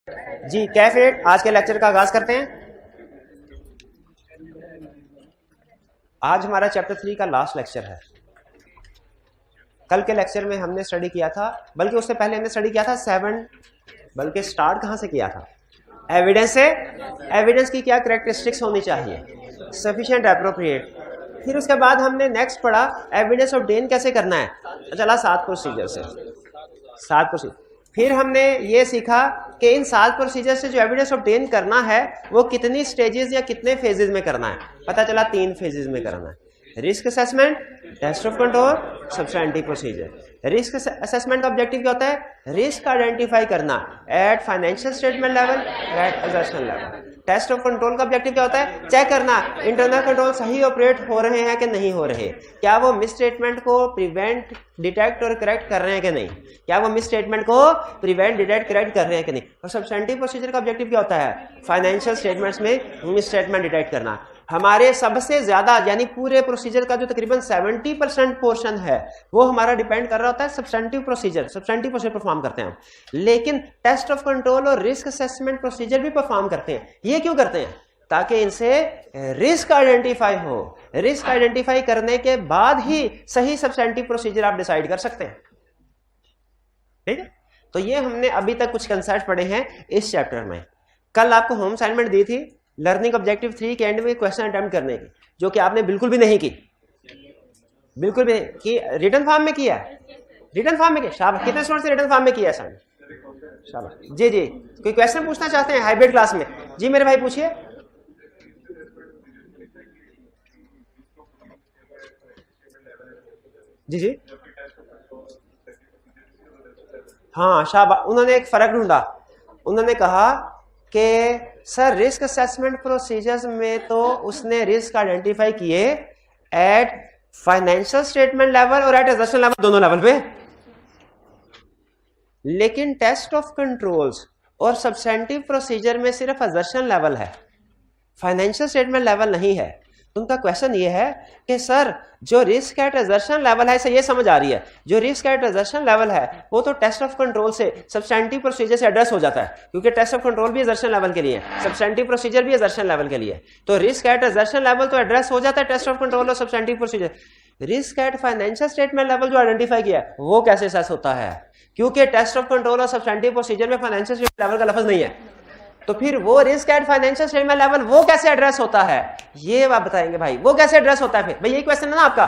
जी कैफेट, आज के लेक्चर का आगाज करते हैं। आज हमारा चैप्टर 3 का लास्ट लेक्चर है। कल के लेक्चर में हमने स्टडी किया था, बल्कि उससे पहले हमने स्टडी किया था 7, बल्कि स्टार्ट कहां से किया था? एविडेंस से। एविडेंस की क्या कैरेक्टरिस्टिक्स होनी चाहिए? Sufficient, appropriate. फिर उसके बाद हमने नेक्स्ट पढ़ा एविडेंस ऑब्टेन कैसे करना है। चला 7 प्रोसीजर से, 7 प्रोसीजर। फिर हमने ये सीखा कि इन 7 प्रोसीजर से जो एविडेंस ऑब्टेन करना है वो कितनी स्टेजेस या कितने फेजेस में करना है। पता चला 3 फेजेस में करना है। Risk assessment, test of control, substantive procedure. Risk assessment का ऑब्जेक्टिव क्या होता है? रिस्क आइडेंटिफाई करना at financial statement level, at assertion level. Test of control का ऑब्जेक्टिव क्या होता है? चेक करना इंटरनल कंट्रोल सही ऑपरेट हो रहे हैं कि नहीं हो रहे, क्या वो मिस स्टेटमेंट को प्रिवेंट, डिटेक्ट और करेक्ट कर रहे हैं कि नहीं, क्या वो मिस स्टेटमेंट को प्रिवेंट, डिटेक्ट, करेक्ट कर रहे हैं कि नहीं। और सब्सटेंटिव प्रोसीजर का ऑब्जेक्टिव क्या होता है? फाइनेंशियल स्टेटमेंट्स में मिस स्टेटमेंट डिटेक्ट करना। हमारे सबसे ज्यादा यानी पूरे प्रोसीजर का जो तकरीबन 70% पोर्शन है वो हमारा डिपेंड कर रहा होता है substantive procedure. Substantive procedure perform करते हैं हम, लेकिन टेस्ट ऑफ कंट्रोल और रिस्क असेसमेंट प्रोसीजर भी परफॉर्म करते हैं। ये क्यों करते हैं? ताकि इनसे रिस्क आइडेंटिफाई हो। रिस्क आइडेंटिफाई करने के बाद ही सही सब्सटेंटिव प्रोसीजर आप डिसाइड कर सकते हैं। ठीक है, तो ये हमने अभी तक कुछ कंसेप्ट पढ़े हैं इस चैप्टर में। कल आपको होम असाइनमेंट दी थी लर्निंग ऑब्जेक्टिव 3 के एंड में क्वेश्चन अटेम्प्ट करने की, जो कि आपने बिल्कुल भी नहीं की, बिल्कुल भी नहीं की। रिटन फॉर्म में किया, रिटन फॉर्म में किया। शाबाश, कितने स्टूडेंट से रिटन फॉर्म में किया सर? शाबाश। जी जी, कोई क्वेश्चन पूछना चाहते हैं हाइब्रिड क्लास में? जी मेरे भाई पूछिए। जी जी, हाँ शाबाश। उन्होंने एक फर्क ढूंढा। उन्होंने कहा कि सर रिस्क असेसमेंट प्रोसीजर्स में तो उसने रिस्क आइडेंटिफाई किए एट फाइनेंशियल स्टेटमेंट लेवल और एट असर्शन लेवल, दोनों लेवल पे, लेकिन टेस्ट ऑफ कंट्रोल्स और सब्सटेंटिव प्रोसीजर में सिर्फ असर्शन लेवल है, फाइनेंशियल स्टेटमेंट लेवल नहीं है। तो उनका क्वेश्चन ये है कि सर जो रिस्क एट असर्शन लेवल है, ये समझ आ रही है, जो रिस्क एट असर्शन लेवल है वो तो टेस्ट ऑफ कंट्रोल से, सब्सटेंटिव प्रोसीजर से एड्रेस हो जाता है, क्योंकि टेस्ट ऑफ कंट्रोल भी असर्शन लेवल के लिए है, सब्सटेंटिव प्रोसीजर भी असर्शन लेवल के लिए। तो रिस्क एट असर्शन लेवल तो एड्रेस हो जाता है टेस्ट ऑफ कंट्रोल और substantive procedure. Risk at financial statement level जो आइडेंटिफाई किया है वो कैसे असेस होता है? क्योंकि टेस्ट ऑफ कंट्रोल और सब्सटेंटिव प्रोसीजर में फाइनेंशियल स्टेटमेंट लेवल का लफ्ज नहीं है। तो फिर वो risk at financial statement level वो कैसे एड्रेस होता है, ये आप बताएंगे भाई। वो कैसे एड्रेस होता है? फिर भाई यही क्वेश्चन है ना आपका।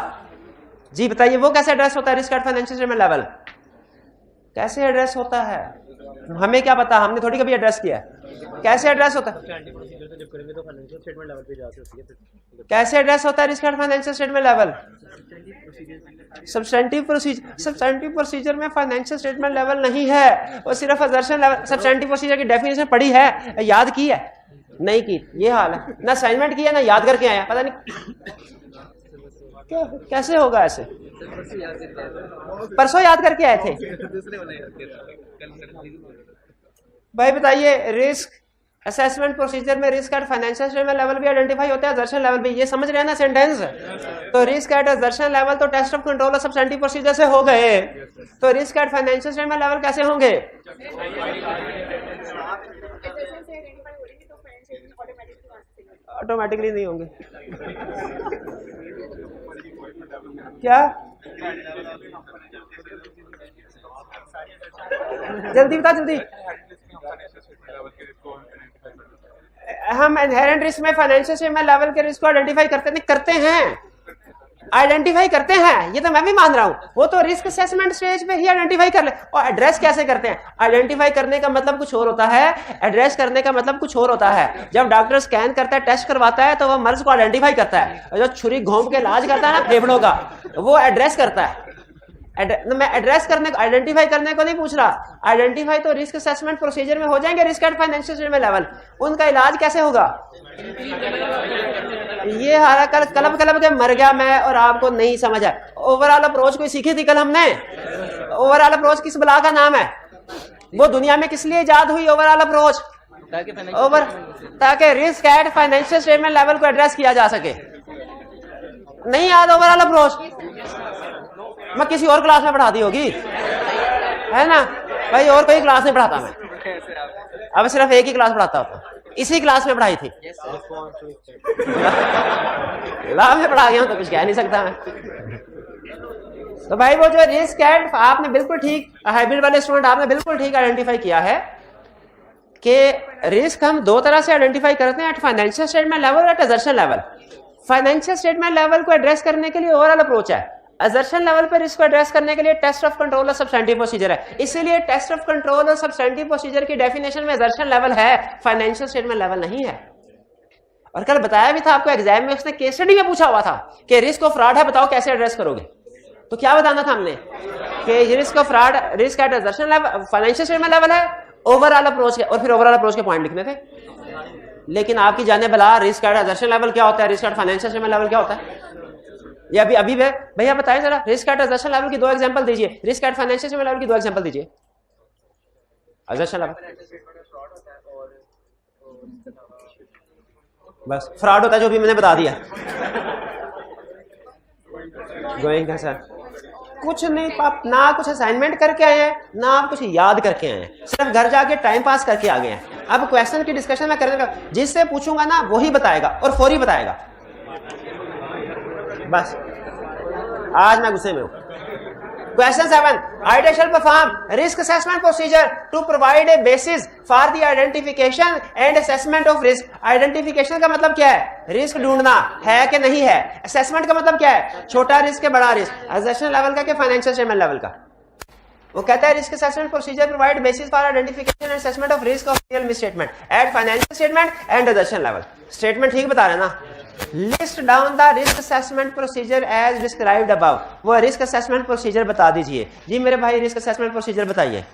जी बताइए, वो कैसे एड्रेस होता है? Risk at financial statement level कैसे एड्रेस होता है? हमें क्या पता, हमने थोड़ी कभी एड्रेस किया। कैसे एड्रेस होता है? कैसे एड्रेस होता है risk at financial statement level? Substantive procedure, substantive procedure में फाइनेंशियल स्टेटमेंट लेवल नहीं है, वो सिर्फ असर्शन लेवल। सब्सटेंटिव प्रोसीजर की डेफिनेशन पढ़ी है, याद की है? नहीं की। ये हाल है, ना असाइनमेंट किया ना याद करके आया, पता नहीं कैसे होगा ऐसे। परसों याद करके आए थे भाई। बताइए, रिस्क असेसमेंट प्रोसीजर में risk at financial statement level भी आइडेंटिफाई होता है, असर्शन लेवल भी। ये समझ रहे हैं ना सेंटेंस? तो रिस्क एट असर्शन लेवल तो टेस्ट ऑफ कंट्रोल और सब्सटेंटिव प्रोसीजर से हो गए, तो risk at financial statement level कैसे होंगे? ऑटोमेटिकली नहीं होंगे। क्या? जल्दी बता, जल्दी। हम इनहेरेंट रिस्क में फाइनेंशियल स्टेटमेंट लेवल के रिस्क को आइडेंटिफाई करते हैं, आइडेंटिफाई करते हैं। ये तो मैं भी मान रहा हूं, वो तो रिस्क असेसमेंट स्टेज पे ही आइडेंटिफाई कर ले। और एड्रेस कैसे करते हैं? आइडेंटिफाई करने का मतलब कुछ और होता है, एड्रेस करने का मतलब कुछ और होता है। जब डॉक्टर स्कैन करता है, टेस्ट करवाता है, तो वो मर्ज को आइडेंटिफाई करता है, और जो छुरी घोंप के इलाज करता है ना फेफड़ों का, वो एड्रेस करता है। मैं एड्रेस करने को, आइडेंटिफाई करने को नहीं पूछ रहा। आइडेंटिफाई तो रिस्क असेसमेंट प्रोसीजर में हो जाएंगे, risk at financial statement level. उनका इलाज कैसे होगा? ये हारा कल कलब के मर गया मैं और आपको नहीं समझ है। ओवरऑल अप्रोच कोई सीखी थी कल हमने? ओवरऑल अप्रोच किस बला का नाम है? वो दुनिया में किस लिए इजाद हुई ओवरऑल अप्रोच? ताकि risk at financial statement level को एड्रेस किया जा सके। नहीं याद ओवरऑल अप्रोच? मैं किसी और क्लास में पढ़ा दी होगी, है ना भाई, और कोई क्लास नहीं पढ़ाता मैं। अब सिर्फ एक ही क्लास पढ़ाता होता, इसी क्लास में पढ़ाई थी। ला में पढ़ा गया हूं तो कुछ कह नहीं सकता मैं। तो भाई वो जो रिस्क एंड, आपने बिल्कुल ठीक, हाइब्रिड वाले स्टूडेंट आपने बिल्कुल ठीक आइडेंटिफाई किया है कि रिस्क हम दो तरह से आइडेंटिफाई करते हैं, एट फाइनेंशियल स्टेटमेंट लेवल और at assertion level. Financial statement level को एड्रेस करने के लिए ओवरऑल अप्रोच है, असर्शन लेवल पर इसको एड्रेस करने के लिए टेस्ट ऑफ कंट्रोल और सब्सटेंटिव प्रोसीजर है। इसीलिए टेस्ट ऑफ कंट्रोल और सब्सटेंटिव प्रोसीजर की डेफिनेशन में असर्शन लेवल है, फाइनेंशियल स्टेटमेंट लेवल नहीं है। और कल बताया भी था आपको एग्जाम में, उसने केस स्टडी में पूछा हुआ था कि रिस्क ऑफ फ्रॉड है, बताओ कैसे एड्रेस करोगे। तो क्या बताना था हमने कि risk of fraud, risk at assertion level, financial statement level है, ओवरऑल अप्रोच के, और फिर ओवरऑल अप्रोच के पॉइंट लिखने थे। लेकिन आपकी जाने भला रिस्क एट असर्शन लेवल क्या होता है, risk at financial statement level क्या होता है, ये अभी भैया बताएं जरा। रिस्क एट असर्शन लेवल की दो एग्जांपल दीजिए, risk at financial statement level की दो एग्जांपल दीजिए। असर्शन लेवल बस फ्रॉड होता है, जो भी मैंने बता दिया। गोइंग सर कुछ नहीं, आप ना कुछ असाइनमेंट करके आए हैं, ना आप कुछ याद करके आए हैं, सिर्फ घर जाके टाइम पास करके आ गए हैं। अब क्वेश्चन की डिस्कशन में करने का, जिससे पूछूंगा ना वही बताएगा और फौरी बताएगा। बस आज मैं गुस्से में हूं। Question 7. ITA shall perform risk assessment procedure to provide a basis for the identification and assessment of risk. Identification का मतलब क्या है, रिस्क ढूंढना है कि नहीं है। असेसमेंट का मतलब क्या है, छोटा रिस्क के बड़ा रिस्क। असर्शन लेवल का कि फाइनेंशियल स्टेटमेंट लेवल का। वो कहता है risk assessment procedure provide basis for identification and assessment of risk of real misstatement at financial statement and assertion level. Statement ठीक बता रहे ना। List down the risk assessment procedure as described above. वो risk assessment procedure बता दीजिए जी मेरे भाई, रिस्क असेसमेंट प्रोसीजर बताइए।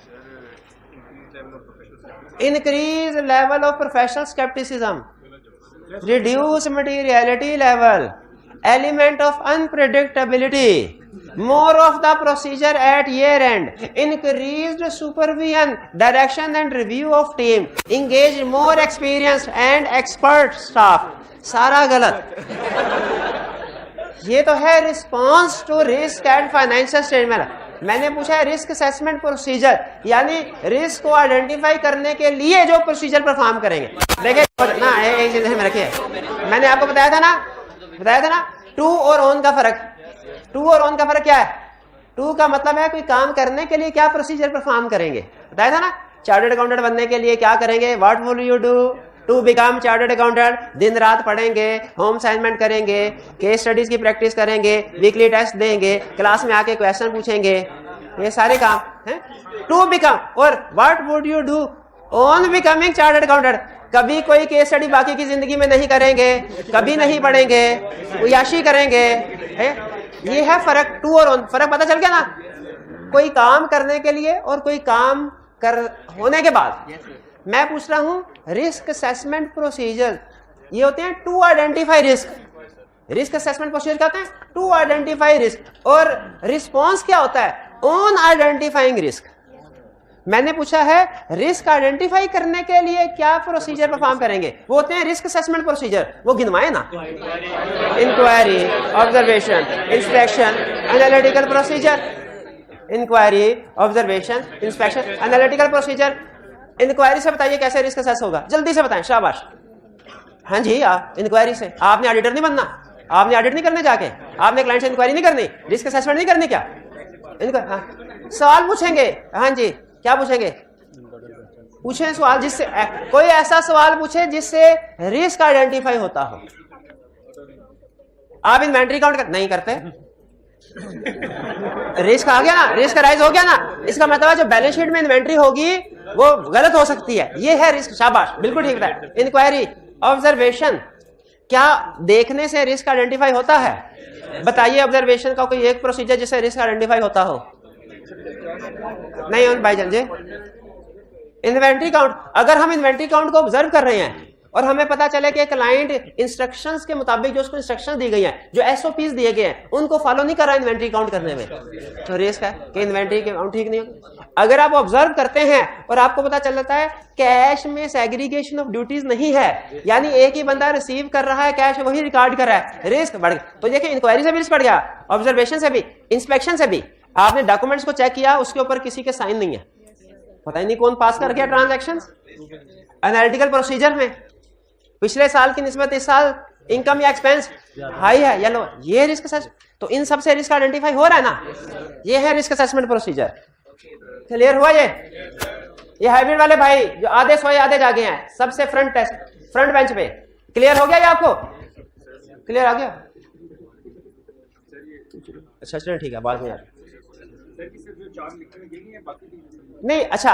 Increase level of professional scepticism, reduce materiality level, element of unpredictability, more of the procedure at year end, increased supervision, direction and review of team, engage more experienced and expert staff। सारा गलत। ये तो है response to risk and financial statement. मैंने पूछा है risk assessment procedure, यानी risk को आइडेंटिफाई करने के लिए जो प्रोसीजर परफॉर्म करेंगे। देखिए ना, एक चीज में रखिए, मैंने आपको बताया था ना टू और ऑन का फर्क। टू और ऑन का फर्क क्या है, टू का मतलब है कोई काम करने के लिए क्या प्रोसीजर परफॉर्म करेंगे, बताया था ना। चार्टर्ड अकाउंटेंट बनने के लिए क्या करेंगे, what will you do to become chartered accountant. दिन रात पढ़ेंगे, होम असाइनमेंट करेंगे, केस स्टडीज की प्रैक्टिस करेंगे, वीकली टेस्ट देंगे, क्लास में आके क्वेश्चन पूछेंगे, ये सारे काम हैं टू बिकम। और what would you do on becoming chartered accountant. कभी कोई केस स्टडी बाकी की जिंदगी में नहीं करेंगे, कभी नहीं पढ़ेंगे, उयाशी करेंगे, है? ये है फर्क, टू और ऑन। फर्क पता चल गया ना। कोई काम करने के लिए और कोई काम कर होने के बाद। मैं पूछ रहा हूं रिस्क असेसमेंट प्रोसीजर, ये होते हैं to identify risk. Risk assessment procedure क्या होते हैं, टू आइडेंटिफाई रिस्क। और रिस्पॉन्स क्या होता है, ऑन आइडेंटिफाइंग रिस्क। मैंने पूछा है रिस्क आइडेंटिफाई करने के लिए क्या प्रोसीजर परफॉर्म करेंगे, वो होते हैं रिस्क असेसमेंट प्रोसीजर। वो गिनवाए ना, inquiry, observation, inspection, analytical procedure. Inquiry, observation, inspection, analytical procedure. Inquiry से बताइए कैसे रिस्क असेस होगा, जल्दी से बताएं, शाबाश। हाँ जी, आप इंक्वायरी से, आपने ऑडिटर नहीं बनना, आपने ऑडिट नहीं करने जाके, आपने क्लाइंट से इंक्वायरी नहीं करनी, रिस्क असेसमेंट नहीं करनी। क्या हाँ। सवाल पूछेंगे, हाँ जी क्या पूछेंगे, पूछें सवाल जिससे कोई ऐसा सवाल पूछे जिससे रिस्क आइडेंटिफाई होता हो। आप इन्वेंट्री काउंट नहीं करते, रिस्क आ गया ना, रिस्क राइज हो गया ना, इसका मतलब है जो बैलेंस शीट में इन्वेंट्री होगी वो गलत हो सकती है, ये है रिस्क। शाबाश, बिल्कुल ठीक है। इंक्वायरी, ऑब्जर्वेशन, क्या देखने से रिस्क आइडेंटिफाई होता है, बताइए। ऑब्जर्वेशन का कोई एक प्रोसीजर जिससे रिस्क आइडेंटिफाई होता हो, नहीं भाईजान जी। इन्वेंट्री काउंट, अगर हम इन्वेंट्री काउंट को ऑब्जर्व कर रहे हैं और हमें पता चले कि क्लाइंट इंस्ट्रक्शंस के मुताबिक जो उसको इंस्ट्रक्शन दी गई हैं, जो एसओपीज दिए गए हैं, उनको फॉलो नहीं कर रहा इन्वेंट्री काउंट करने में, तो रिस्क है कि इन्वेंट्री काउंट ठीक नहीं होगा। अगर आप ऑब्जर्व करते हैं और आपको पता चल जाता है कैश में सेग्रीगेशन ऑफ ड्यूटीज नहीं है, यानी एक ही बंदा रिसीव कर रहा है कैश, वही रिकॉर्ड कर रहा है, रिस्क बढ़ गया। तो देखिए इंक्वायरी से भी रिस्क बढ़ गया, ऑब्जर्वेशन से भी, इंस्पेक्शन से भी। आपने डॉक्यूमेंट्स को चेक किया, उसके ऊपर किसी के साइन नहीं है, पता ही नहीं कौन पास कर गया ट्रांजैक्शन। एनालिटिकल प्रोसीजर में पिछले साल की निस्बत इस साल इनकम या एक्सपेंस हाई है या लो, ये रिस्क असेसमेंट। तो इन सबसे रिस्क आइडेंटिफाई हो रहा है ना, ये है रिस्क असेसमेंट प्रोसीजर। क्लियर हुआ ये हाइब्रिड वाले भाई जो आधे सोए आधे जागे हैं, सबसे फ्रंट बेंच पे। क्लियर हो गया ये आपको? क्लियर आ गया? अच्छा चलो ठीक है, बाद में यार नहीं। अच्छा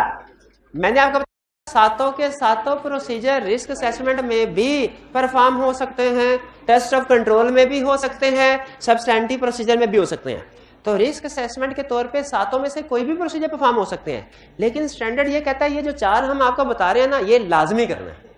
मैंने आपको सातों के सातों प्रोसीजर रिस्क असेसमेंट में भी परफॉर्म हो सकते हैं, टेस्ट ऑफ कंट्रोल में भी हो सकते हैं, सब्सटेंटिव प्रोसीजर में भी हो सकते हैं। तो रिस्क असेसमेंट के तौर पे सातों में से कोई भी प्रोसीजर परफॉर्म हो सकते हैं, लेकिन स्टैंडर्ड ये कहता है ये जो चार हम आपको बता रहे हैं ना, ये लाजमी करना है।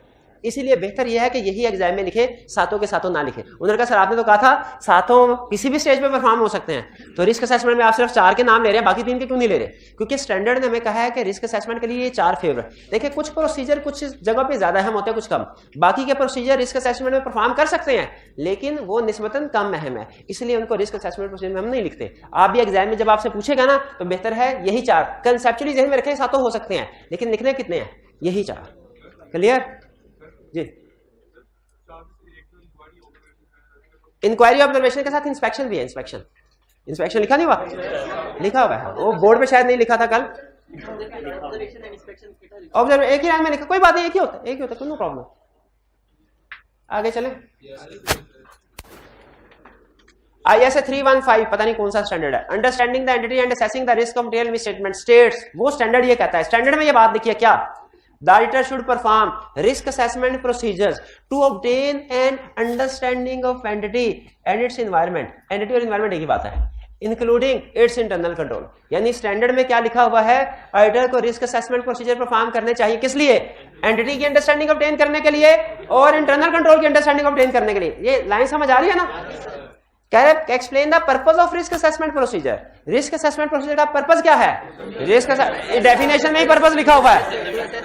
इसीलिए बेहतर यह है कि यही एग्जाम में लिखे, सातों के सातों ना लिखे। उन्होंने कहा सर आपने तो कहा था सातों किसी भी स्टेज पे परफॉर्म हो सकते हैं, तो रिस्क असेसमेंट में आप सिर्फ चार के नाम ले रहे हैं, बाकी तीन के क्यों नहीं ले रहे? क्योंकि स्टैंडर्ड ने हमें कहा है कि रिस्क असेसमेंट के लिए ये चार फेवर। देखिए कुछ प्रोसीजर कुछ जगह पे ज्यादा अहम होते हैं, कुछ कम। बाकी के प्रोसीजर रिस्क असेसमेंट में परफॉर्म कर सकते हैं, लेकिन वो निस्बतन कम अहम है, इसलिए उनको रिस्क असेसमेंट प्रोसीजर में हम नहीं लिखते। आप भी एग्जाम में जब आपसे पूछेगा ना, तो बेहतर है यही चार कंसेप्चुअली ज़हन में रखें, सातों हो सकते हैं, लेकिन लिखने कितने हैं? यही चार। क्लियर जी? इंक्वायरी ऑब्जर्वेशन के साथ इंस्पेक्शन भी है। इंस्पेक्शन लिखा नहीं हुआ? लिखा हुआ है, वो बोर्ड पे शायद नहीं लिखा था कल। ऑब्जर्व एक ही लाइन में लिखा, कोई बात नहीं, एक ही होता, कोई नो प्रॉब्लम। आगे चले। ISA 315 पता नहीं कौन सा स्टैंडर्ड है। Understanding the entity and assessing the risk of material misstatement states, वो स्टैंडर्ड ये कहता है। स्टैंडर्ड में ये बात लिखी है क्या? The auditor should perform risk assessment procedures to obtain an understanding of entity and its environment. Entity और environment एक ही बात है, including its internal control। यानी स्टैंडर्ड में क्या लिखा हुआ है? ऑडिटर को रिस्क असेसमेंट प्रोसीजर परफॉर्म करने चाहिए, किस लिए? एंटिटी की अंडरस्टैंडिंग ऑब्टेन करने के लिए और इंटरनल कंट्रोल की अंडरस्टैंडिंग ऑब्टेन करने के लिए। ये लाइन समझ आ रही है ना? कह रहे explain the purpose of risk assessment procedure. Risk assessment procedure का पर्पस क्या है? रिस्क डेफिनेशन में ही पर्पस लिखा हुआ है,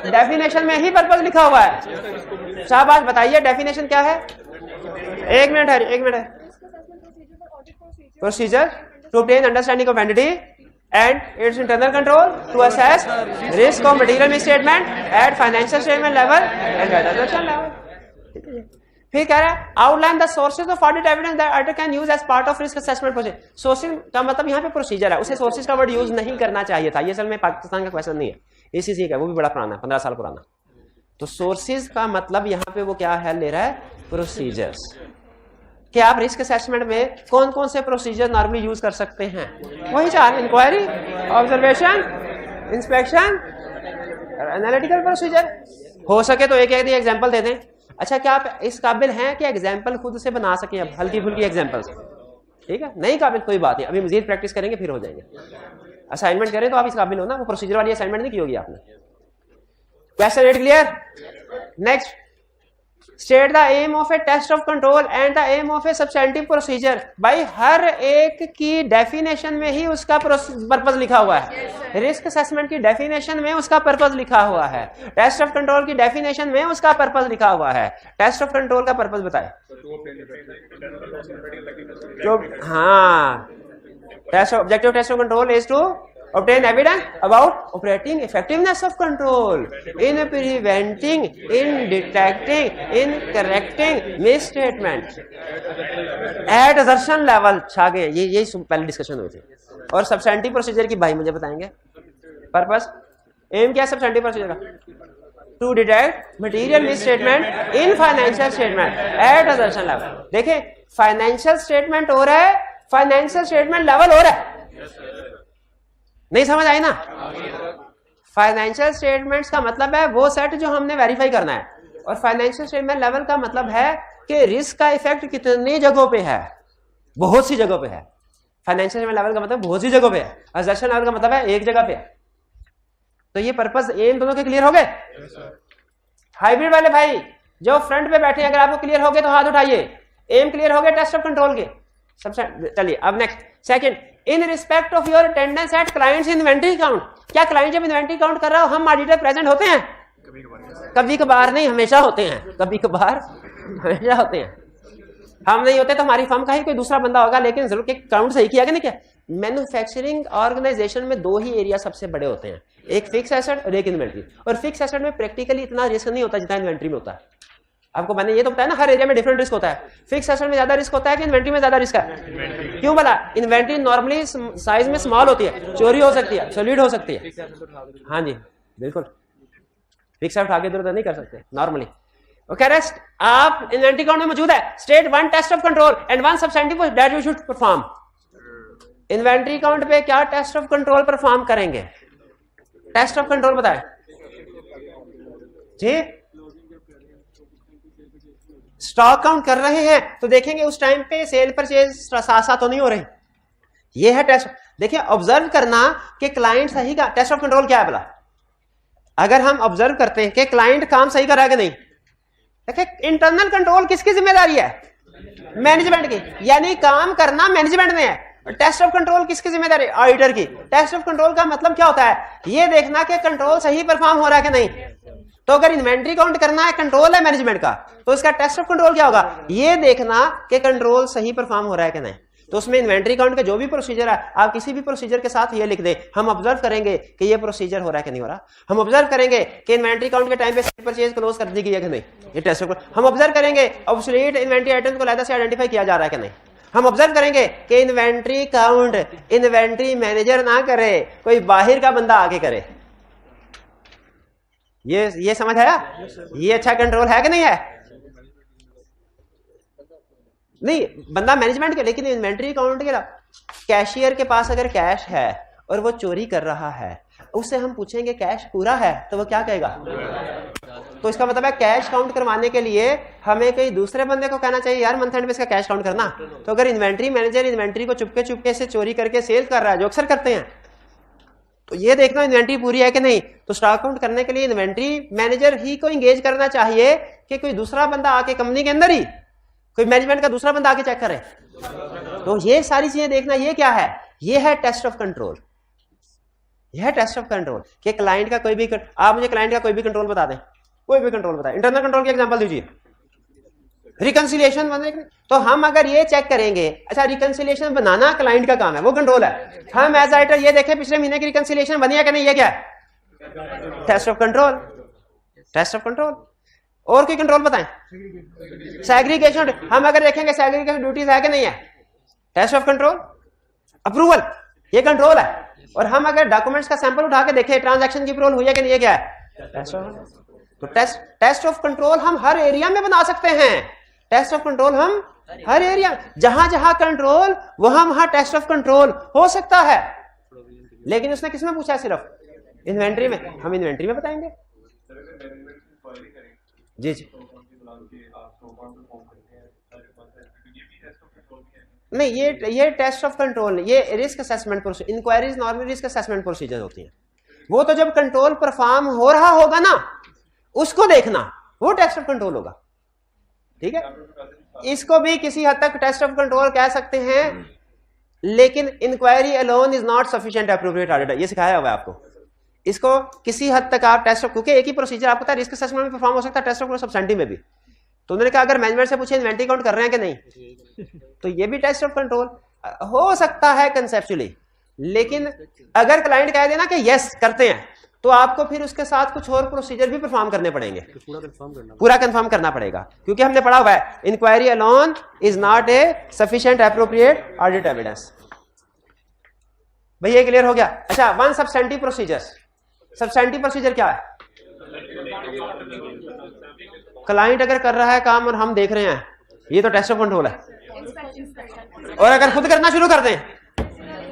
डेफिनेशन में ही पर्पस लिखा हुआ है। शाबाश, बताइए डेफिनेशन क्या है? एक मिनट है। Procedure to obtain understanding of entity and its internal control to assess risk of material misstatement at financial statement level and transaction level. फिर कह रहा है outline the sources of audit evidence that auditor can use as part of risk assessment procedure. Sources का मतलब यहाँ पे procedure है, उसे सोर्सेज का वर्ड यूज नहीं करना चाहिए था। ये असल में पाकिस्तान का क्वेश्चन नहीं है, ACC का, वो भी बड़ा पुराना है, 15 साल पुराना। तो सोर्सेज का मतलब यहाँ पे वो क्या है ले रहा है? प्रोसीजर्स। कि आप रिस्क असेसमेंट में कौन कौन से प्रोसीजर नॉर्मली यूज कर सकते हैं? वही चार, inquiry, observation, inspection, analytical procedure. हो सके तो एक एग्जाम्पल दे दें। अच्छा क्या आप इस काबिल हैं कि एग्जाम्पल खुद से बना सकें? अब हल्की फुल्की एग्जाम्पल्स, ठीक है? नहीं काबिल, कोई बात नहीं, अभी मजीद प्रैक्टिस करेंगे फिर हो जाएंगे। असाइनमेंट करें तो आप इस काबिल हो ना, वो प्रोसीजर वाली असाइनमेंट नहीं की होगी आपने। Question rate clear? Next, state the aim of a test of control and the aim of a substantive procedure. भाई हर एक की डेफिनेशन में ही उसका पर्पस लिखा हुआ है। रिस्क असेसमेंट की डेफिनेशन में उसका पर्पस लिखा हुआ है, टेस्ट ऑफ कंट्रोल की डेफिनेशन में उसका पर्पस लिखा हुआ है। टेस्ट ऑफ कंट्रोल का पर्पस बताए। हाँ, test objective test of control is to obtain evidence about operating effectiveness of control in preventing, in detecting, in correcting misstatement at assertion level। छा गए, यही पहले डिस्कशन हुई थी। और सब्सटेंटिव प्रोसीजर की भाई मुझे बताएंगे पर्पस, एम क्या है सब्सटेंटिव प्रोसीजर का? To detect material misstatement in financial statement at assertion level। देखें फाइनेंशियल स्टेटमेंट हो रहा है, फाइनेंशियल स्टेटमेंट लेवल हो रहा है, नहीं समझ आई ना? फाइनेंशियल स्टेटमेंट्स का मतलब है वो सेट जो हमने वेरीफाई करना है, और फाइनेंशियल स्टेटमेंट लेवल का मतलब है कि रिस्क का इफेक्ट कितनी जगहों पे है, बहुत सी जगहों पे है। फाइनेंशियल स्टेटमेंट लेवल का मतलब बहुत सी जगहों पे है, असर्शन लेवल का मतलब है एक जगह पे है। तो ये पर्पस एम दोनों के क्लियर हो गए? हाइब्रिड वाले भाई जो फ्रंट पे बैठे हैं, अगर आपको क्लियर हो गए तो हाथ उठाइए। एम क्लियर हो गए टेस्ट ऑफ कंट्रोल के सबसे। चलिए अब next, second, in respect of your attendance eight clients inventory count. क्या क्लाइंट जब इन्वेंटरी काउंट कर रहा हो हम ऑडिटर प्रेजेंट होते हैं? कभी कभार नहीं, हमेशा होते हैं। कभी कभार, हमेशा होते हैं। हम नहीं होते तो हमारी फर्म का ही कोई दूसरा बंदा होगा, लेकिन जरूर के काउंट सही किया कि नहीं किया? मैन्युफैक्चरिंग ऑर्गेनाइजेशन में दो ही एरिया सबसे बड़े होते हैं, एक फिक्स एसेट और एक इन्वेंट्री। और फिक्स एसेट में प्रैक्टिकली इतना रिस्क नहीं होता जितना इन्वेंट्री में होता है। आपको मैंने ये तो बताया ना, हर एरिया में डिफरेंट रिस्क होता है। फिक्स एसेट में ज्यादा रिस्क होता है कि इन्वेंट्री में ज्यादा रिस्क है? क्यों बोला? इन्वेंट्री नॉर्मली साइज में स्मॉल होती है, चोरी हो सकती है, सॉलिड हो सकती है। हाँ जी बिल्कुल, फिक्स एसेट आगे इधर नहीं कर सकते नॉर्मली। ओके रेस्ट, आप इन्वेंट्री अकाउंट में मौजूद है, state one test of control and one substantive that you should perform. Inventory account पे क्या टेस्ट ऑफ कंट्रोल परफॉर्म करेंगे? टेस्ट ऑफ कंट्रोल बताएं जी। स्टॉक काउंट कर रहे हैं तो देखेंगे उस टाइम पे सेल परचेज साथ साथ तो नहीं हो रहे। ये है टेस्ट। देखिए ऑब्जर्व करना कि क्लाइंट सही का टेस्ट ऑफ कंट्रोल क्या है बोला। अगर हम ऑब्जर्व करते हैं कि क्लाइंट काम सही कर रहा है कि नहीं, देखिए इंटरनल कंट्रोल किसकी जिम्मेदारी है? मैनेजमेंट की, यानी काम करना मैनेजमेंट ने है। टेस्ट ऑफ कंट्रोल किसकी जिम्मेदारी? ऑडिटर की। टेस्ट ऑफ कंट्रोल का मतलब क्या होता है? ये देखना कि कंट्रोल सही परफॉर्म हो रहा है कि नहीं। तो अगर इन्वेंट्री काउंट करना है, कंट्रोल है मैनेजमेंट का, तो इसका टेस्ट ऑफ कंट्रोल क्या होगा? ये देखना कि कंट्रोल सही परफॉर्म हो रहा है कि नहीं। तो उसमें इन्वेंट्री काउंट का जो भी प्रोसीजर है, आप किसी भी प्रोसीजर के साथ ये लिख दें, हम ऑब्जर्व करेंगे कि ये प्रोसीजर हो रहा है कि नहीं हो रहा। हम ऑब्जर्व करेंगे कि इन्वेंट्री काउंट के टाइम पे सेल परचेज क्लोज कर दी गई है कि नहीं, ये टेस्ट ऑफ कंट्रोल। हम ऑब्जर्व करेंगे ऑब्सोलीट इन्वेंट्री आइटम्स को अलग से आइडेंटिफाई किया जा रहा है कि नहीं। हम ऑब्जर्व करेंगे कि इन्वेंट्री काउंट इन्वेंट्री मैनेजर ना करे, कोई बाहर का बंदा आके करे। ये समझ आया? ये अच्छा कंट्रोल है कि नहीं है? नहीं, बंदा मैनेजमेंट के, लेकिन इन्वेंट्री काउंट के कैशियर के पास अगर कैश है और वो चोरी कर रहा है, उससे हम पूछेंगे कैश पूरा है, तो वो क्या कहेगा? तो इसका मतलब है कैश काउंट करवाने के लिए हमें कोई दूसरे बंदे को कहना चाहिए यार मंथ एंड में इसका कैश काउंट करना। तो अगर इन्वेंट्री मैनेजर इन्वेंट्री को चुपके चुपके से चोरी करके सेल कर रहा है, जो अक्सर करते हैं, तो ये देखना इन्वेंट्री पूरी है कि नहीं। तो स्टॉक काउंट करने के लिए इन्वेंट्री मैनेजर ही को इंगेज करना चाहिए कि कोई दूसरा बंदा आके कंपनी के अंदर ही कोई मैनेजमेंट का दूसरा बंदा आके चेक करे। तो ये सारी चीजें देखना, ये क्या है? ये है टेस्ट ऑफ कंट्रोल। यह है टेस्ट ऑफ कंट्रोल कि क्लाइंट का कोई भी, आप मुझे क्लाइंट का कोई भी कंट्रोल बता दें, कोई भी कंट्रोल बताएं। इंटरनल कंट्रोल की एग्जांपल दीजिए। रिकंसिलिएशन बने, तो हम अगर ये चेक करेंगे, अच्छा रिकंसिलिएशन बनाना क्लाइंट का काम है, वो कंट्रोल है। हम एज राइटर ये देखें पिछले महीने की रिकंसिलिएशन बनी है कि नहीं, ये क्या है? Test of control. Test of control. और कोई कंट्रोल बताएं? सेग्रीगेशन, हम अगर देखेंगे सेग्रीगेशन ड्यूटीज है कि नहीं है, टेस्ट ऑफ कंट्रोल। अप्रूवल, ये कंट्रोल है। और हम अगर डॉक्यूमेंट्स का सैंपल उठा के देखें ट्रांजैक्शन की अप्रूवल हुई है कि नहीं, ये क्या है? Test of. तो टेस्ट ऑफ कंट्रोल हम हर एरिया में बना सकते हैं। टेस्ट ऑफ कंट्रोल हम हर एरिया, जहां जहां कंट्रोल वहां टेस्ट ऑफ कंट्रोल हो सकता है। लेकिन उसने किसमें पूछा है? सिर्फ इन्वेंट्री में। हम इन्वेंट्री में बताएंगे जी जी। नहीं, ये टेस्ट ऑफ कंट्रोल, ये risk assessment procedure, inquiries normal risk assessment procedure होती है। वो तो जब कंट्रोल परफॉर्म हो रहा होगा ना, उसको देखना, वो टेस्ट ऑफ कंट्रोल होगा। ठीक है, इसको भी किसी हद तक टेस्ट ऑफ कंट्रोल कह सकते हैं, लेकिन inquiry alone is not sufficient appropriate auditor, ये सिखाया हुआ है आपको। इसको किसी हद तक आप टेस्ट ऑफ, क्योंकि एक ही प्रोसीजर आपको पता है रिस्क असेसमेंट में परफॉर्म हो सकता है, टेस्ट ऑफ सब्सटेंटिव में भी। तो उन्होंने कहा अगर मैनेजमेंट से पूछे इन्वेंट्री काउंट कर रहे हैं कि नहीं, तो ये भी टेस्ट ऑफ कंट्रोल हो सकता है कंसेप्चुअली। लेकिन अगर क्लाइंट कह देना कि यस करते हैं, तो आपको फिर उसके साथ कुछ और प्रोसीजर भी परफॉर्म करने पड़ेंगे, पूरा कंफर्म करना पड़ेगा। क्योंकि हमने पढ़ा हुआ है inquiry alone is not a sufficient appropriate audit evidence. भाई ये क्लियर हो गया? अच्छा, one substantive procedures. Substantive procedure क्या है? क्लाइंट अगर कर रहा है काम और हम देख रहे हैं, ये तो टेस्ट ऑफ कंट्रोल है। और अगर खुद करना शुरू कर दें,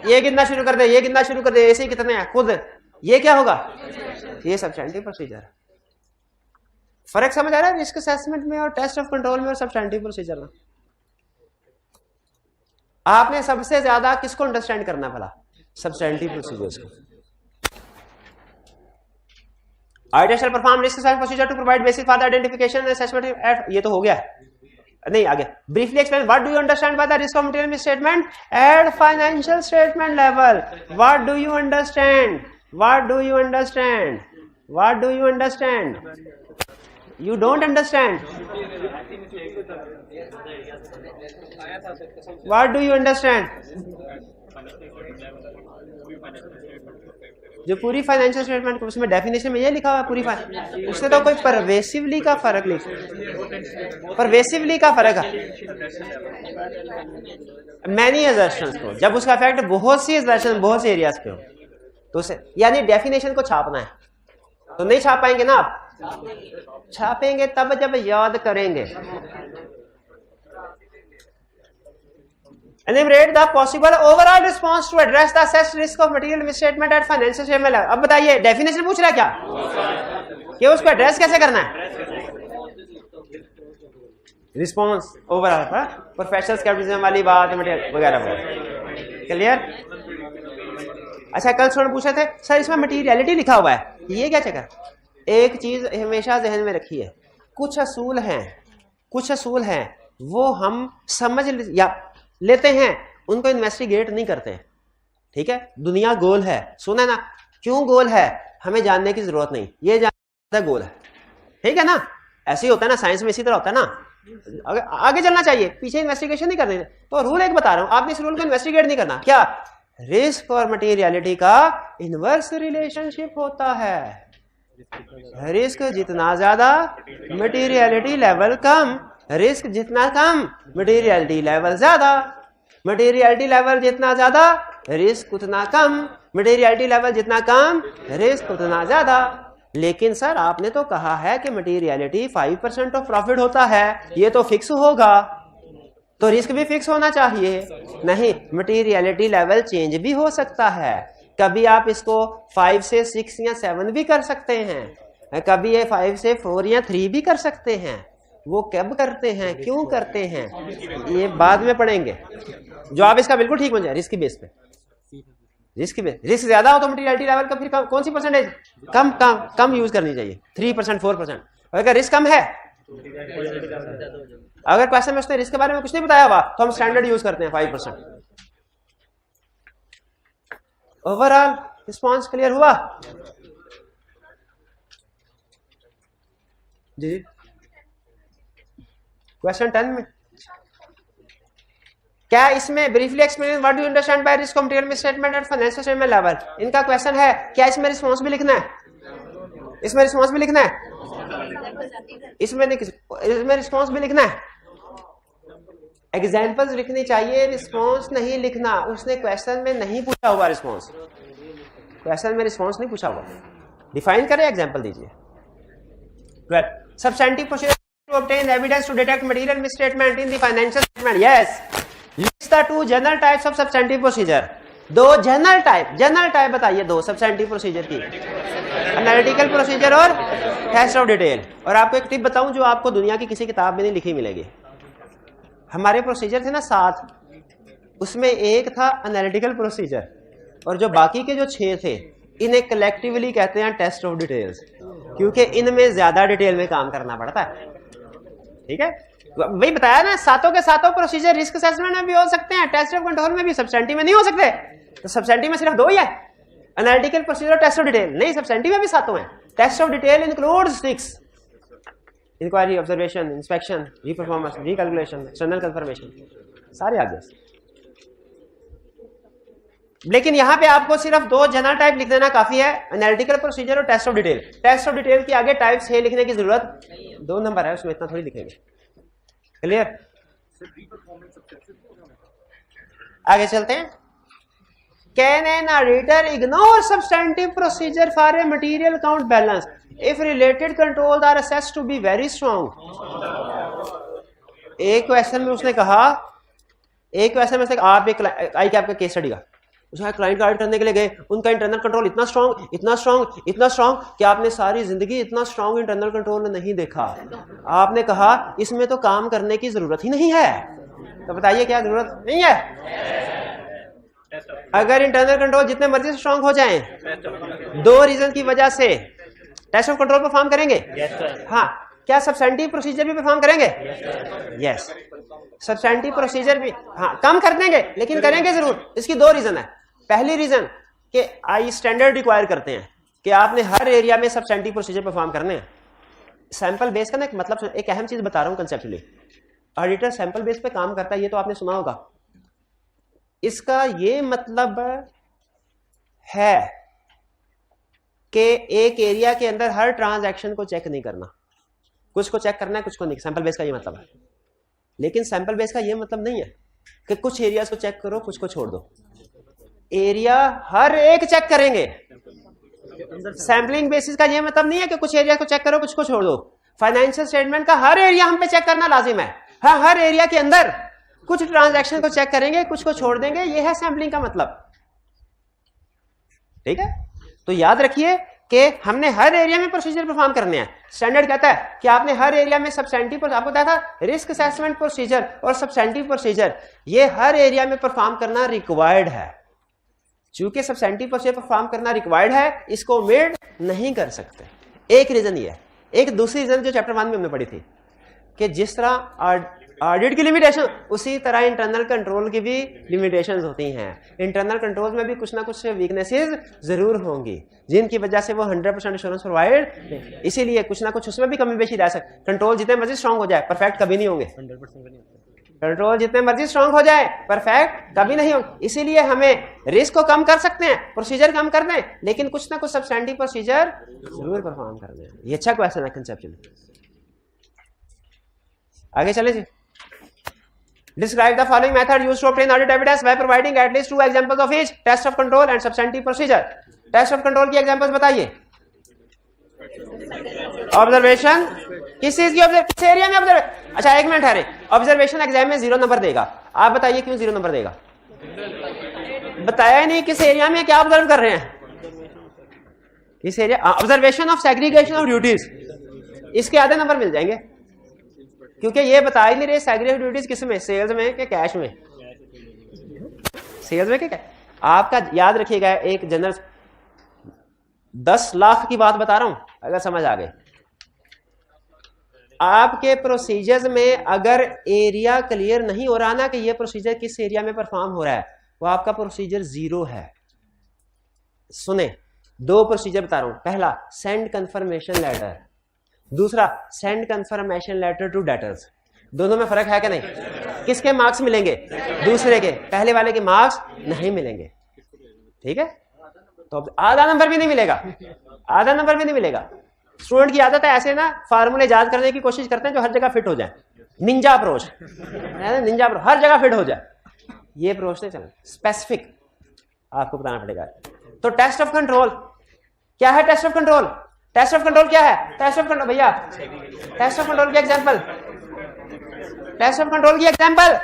ये कितना शुरू कर दे, ये कितना शुरू कर दे, ऐसे ही कितने हैं खुद, ये क्या होगा? ये सब्सटेंटिव प्रोसीजर है। फर्क समझ आ रहा है रिस्क असेसमेंट में और टेस्ट ऑफ कंट्रोल में और सब्सटेंटिव प्रोसीजर में? आपने सबसे ज्यादा किसको अंडरस्टैंड करना भला? सब्सटेंटिव प्रोसीजर्स को। Auditor shall perform risk assessment procedure to provide basis for the identification and assessment at, ये तो हो गया, नहीं आगे। Briefly explain what do you understand by the risk of material misstatement at financial statement level. What do you understand? What do you understand? What do you understand? You don't understand. What do you understand? जो पूरी financial statement उसमें definition में ये लिखा हुआ है पूरी उससे तो कोई परवेसिवली का फर्क लिख परवेसिवली का फर्क है मैनी असर्शंस को जब उसका इफेक्ट बहुत सी असर्शन बहुत से एरियाज पे हो तो उसे यानी डेफिनेशन को छापना है तो नहीं छाप पाएंगे ना आप छापेंगे तब जब याद करेंगे Enumerate the possible overall response to address the assessed risk of material misstatement at financial statement level. अब बताइए डेफिनेशन पूछ रहा है क्या कि उसको एड्रेस कैसे करना है रिस्पॉन्स ओवरऑल था प्रोफेशनल स्केप्टिसिज्म वाली बात वगैरह क्लियर अच्छा कल स्टूडेंट पूछ रहे थे सर इसमें मटीरियलिटी लिखा हुआ है ये क्या चक्कर एक चीज हमेशा जहन में रखी है कुछ असूल हैं वो हम समझ या लेते हैं उनको इन्वेस्टिगेट नहीं करते ठीक है दुनिया गोल है सुना ना क्यों गोल है हमें जानने की जरूरत नहीं ये जानना गोल है ठीक है ना ऐसे ही होता है ना साइंस में इसी तरह होता है ना आगे चलना चाहिए पीछे इन्वेस्टिगेशन नहीं करनी तो रूल एक बता रहा हूं आपने इस रूल को इन्वेस्टिगेट नहीं करना क्या रिस्क और मटेरियलिटी का इनवर्स रिलेशनशिप होता है रिस्क जितना ज्यादा मटेरियलिटी लेवल कम रिस्क जितना कम मटेरियलिटी लेवल ज्यादा मटेरियलिटी लेवल जितना ज्यादा रिस्क उतना कम मटेरियलिटी लेवल जितना कम रिस्क उतना ज्यादा लेकिन सर आपने तो कहा है कि मटेरियलिटी 5% ऑफ प्रॉफिट होता है ये तो फिक्स होगा तो रिस्क भी फिक्स होना चाहिए नहीं मटेरियलिटी लेवल चेंज भी हो सकता है कभी आप इसको 5 से 6 या 7 भी कर सकते हैं कभी ये 5 से 4 या 3 भी कर सकते हैं वो कब करते हैं क्यों करते हैं ये बाद में पढ़ेंगे जो आप इसका बिल्कुल ठीक बन जाए रिस्क बेस पे रिस्क ज्यादा हो तो मटेरियलिटी लेवल का फिर कौन सी परसेंटेज कम यूज करनी चाहिए 3% 4% अगर रिस्क कम है अगर क्वेश्चन में उसने रिस्क के बारे में कुछ नहीं बताया हुआ तो हम स्टैंडर्ड यूज करते हैं 5% ओवरऑल रिस्पॉन्स क्लियर हुआ जी क्वेश्चन 10 में क्या इसमें briefly explain what do you understand by risk of material misstatement at financial statement level इनका क्वेश्चन है क्या इसमें रिस्पांस भी लिखना है इसमें रिस्पांस भी लिखना है इसमें रिस्पांस भी लिखना है एग्जांपल्स लिखनी चाहिए रिस्पांस नहीं लिखना उसने क्वेश्चन में नहीं पूछा हुआ रिस्पांस क्वेश्चन में रिस्पांस नहीं पूछा हुआ डिफाइन करें एग्जांपल दीजिए substantive procedure to obtain evidence to detect material misstatement in the financial statement yes list the two general types of substantive procedure दो जनरल टाइप बताइए दो सब्सटेंटिव प्रोसीजर की एनालिटिकल प्रोसीजर और टेस्ट ऑफ डिटेल और आपको एक tip बताऊं जो आपको दुनिया की किसी किताब में नहीं लिखी मिलेगी हमारे प्रोसीजर थे ना 7 उसमें एक था एनालिटिकल प्रोसीजर और जो बाकी के जो 6 थे इन्हें कलेक्टिवली कहते हैं टेस्ट ऑफ डिटेल्स क्योंकि इनमें ज्यादा डिटेल में काम करना पड़ता है ठीक है वही बताया ना सातों के सातों प्रोसीजर रिस्क असेसमेंट में भी हो सकते हैं टेस्ट ऑफ कंट्रोल में भी सब्सटेंटिव में नहीं हो सकते तो सब्सटेंटिव में सिर्फ 2 ही है analytical procedure test of detail नहीं सब्सटेंटिव में भी सातों हैं test of detail includes 6 inquiry observation inspection reperformance recalculation external confirmation सारे आगे लेकिन यहां पे आपको सिर्फ 2 जनरल टाइप लिख देना काफी है एनालिटिकल प्रोसीजर और टेस्ट ऑफ डिटेल के आगे टाइप 6 लिखने की जरूरत 2 नंबर है उसमें इतना थोड़ी लिखेंगे क्लियर आगे चलते हैं can an auditor ignore substantive procedure for a material account balance if related controls are assessed to be very strong एक क्वेश्चन में उसने कहा आप एक आई कैप का केस स्टडी का उसका क्लाइंट का ऑडिट करने के लिए गए उनका इंटरनल कंट्रोल इतना स्ट्रांग कि आपने सारी जिंदगी इतना स्ट्रांग इंटरनल कंट्रोल नहीं देखा आपने कहा इसमें तो काम करने की जरूरत ही नहीं है तो बताइए क्या जरूरत नहीं है अगर इंटरनल कंट्रोल जितने मर्जी स्ट्रांग हो जाएं 2 रीजन की वजह से टेस्ट ऑफ कंट्रोल परफॉर्म करेंगे हाँ क्या सब्सटेंटिव प्रोसीजर भी परफॉर्म करेंगे यस सब्सटेंटिव प्रोसीजर भी हाँ कम कर देंगे लेकिन करेंगे जरूर इसकी 2 रीजन है पहली रीजन कि आई स्टैंडर्ड रिक्वायर करते हैं कि आपने हर एरिया में सब्सटेंटिव प्रोसीजर परफॉर्म करने हैं सैंपल बेस का ना एक मतलब, एक अहम चीज बता रहा हूं कंसेप्चुअली। ऑडिटर सैंपल बेस पे काम करता है, ये तो आपने सुना होगा। इसका ये मतलब है कि एक एरिया के अंदर हर ट्रांजैक्शन को चेक नहीं करना, कुछ को चेक करना है, कुछ को नहीं। सैंपल बेस का ये मतलब है। लेकिन सैंपल बेस का ये मतलब नहीं है कि कुछ एरियाज को चेक करो, कुछ को छोड़ दो। एरिया हर एक चेक करेंगे। सैंपलिंग बेसिस का ये मतलब नहीं है कि कुछ एरिया को चेक करो, कुछ को छोड़ दो। फाइनेंशियल स्टेटमेंट का हर एरिया हम पे चेक करना लाजिम है। हाँ, हर एरिया के अंदर कुछ ट्रांजैक्शन को चेक करेंगे, कुछ को छोड़ देंगे। ये है सैंपलिंग का मतलब। ठीक है, तो याद रखिए कि हमने हर एरिया में प्रोसीजर परफॉर्म करने हैं। स्टैंडर्ड कहता है कि आपने हर एरिया में सब्सटेंटिव पर, आपको बताया था रिस्क असेसमेंट प्रोसीजर और सब्सटेंटिव प्रोसीजर, ये हर एरिया में परफॉर्म करना रिक्वायर्ड है। चूंकि सब्सटेंटिव प्रोसीजर परफॉर्म करना रिक्वायर्ड है, इसको ओमिट नहीं कर सकते। एक रीजन ये है। एक दूसरी रीजन जो चैप्टर 1 में हमने पढ़ी थी कि जिस तरह ऑडिट की लिमिटेशन, उसी तरह इंटरनल कंट्रोल की भी लिमिटेशंस होती हैं। इंटरनल कंट्रोल में भी कुछ ना कुछ वीकनेसेस जरूर होंगी, जिनकी वजह से वो 100% एश्योरेंस प्रोवाइड, इसीलिए कुछ ना कुछ उसमें भी कमी बेशी रह सकती। कंट्रोल जितने मर्जी स्ट्रांग हो जाए, परफेक्ट कभी नहीं होंगे। कंट्रोल जितने मर्जी स्ट्रांग हो जाए, परफेक्ट कभी नहीं होंगे। इसीलिए हमें रिस्क को कम कर सकते हैं, प्रोसीजर कम कर दें, लेकिन कुछ ना कुछ सब्सटेंटिव प्रोसीजर जरूर परफॉर्म कर दें। ये अच्छा क्वेश्चन है कंसेप्चुअली। आगे चले जी। Describe the following method used to obtain audit evidence by providing at least 2 examples of each test of control and substantive procedure. Test of control की examples बताइए। Observation, किस चीज की किस एरिया में ऑब्जर्वेशन? अच्छा एक मिनट ठहरे। ऑब्जर्वेशन एग्जाम में 0 नंबर देगा। आप बताइए क्यों 0 नंबर देगा? बताया ही नहीं किस एरिया में क्या ऑब्जर्व कर रहे हैं। किस area? Observation of segregation of duties, इसके आधे नंबर मिल जाएंगे, क्योंकि ये बता ही नहीं रहे सेग्रीगेशन ड्यूटीज किस में, सेल्स में कि कैश में। सेल्स में क्या? आपका याद रखिएगा, एक जनरल 10 लाख की बात बता रहा हूं, अगर समझ आ गए। आपके प्रोसीजर्स में अगर एरिया क्लियर नहीं हो रहा ना कि ये प्रोसीजर किस एरिया में परफॉर्म हो रहा है, वो आपका प्रोसीजर 0 है। सुने, 2 प्रोसीजर बता रहा हूं। पहला, सेंड कंफर्मेशन लेटर। दूसरा, send confirmation letter to debtors. दोनों में फर्क है कि नहीं? किसके मार्क्स मिलेंगे? दूसरे के। पहले वाले के मार्क्स नहीं मिलेंगे। ठीक है, तो अब आधा नंबर भी नहीं मिलेगा, आधा नंबर भी नहीं मिलेगा। स्टूडेंट की आदत है ऐसे ना फार्मूले याद करने की कोशिश करते हैं जो हर जगह फिट हो जाए। निंजा अप्रोच, निंजा अप्रोच हर जगह फिट हो जाए, ये अप्रोच नहीं चलना। स्पेसिफिक आपको बताना पड़ेगा। तो टेस्ट ऑफ कंट्रोल क्या है? Test of control, test of control क्या है? टेस्ट ऑफ कंट्रोल भैया, टेस्ट ऑफ कंट्रोल की एग्जांपल, टेस्ट ऑफ कंट्रोल की एग्जांपल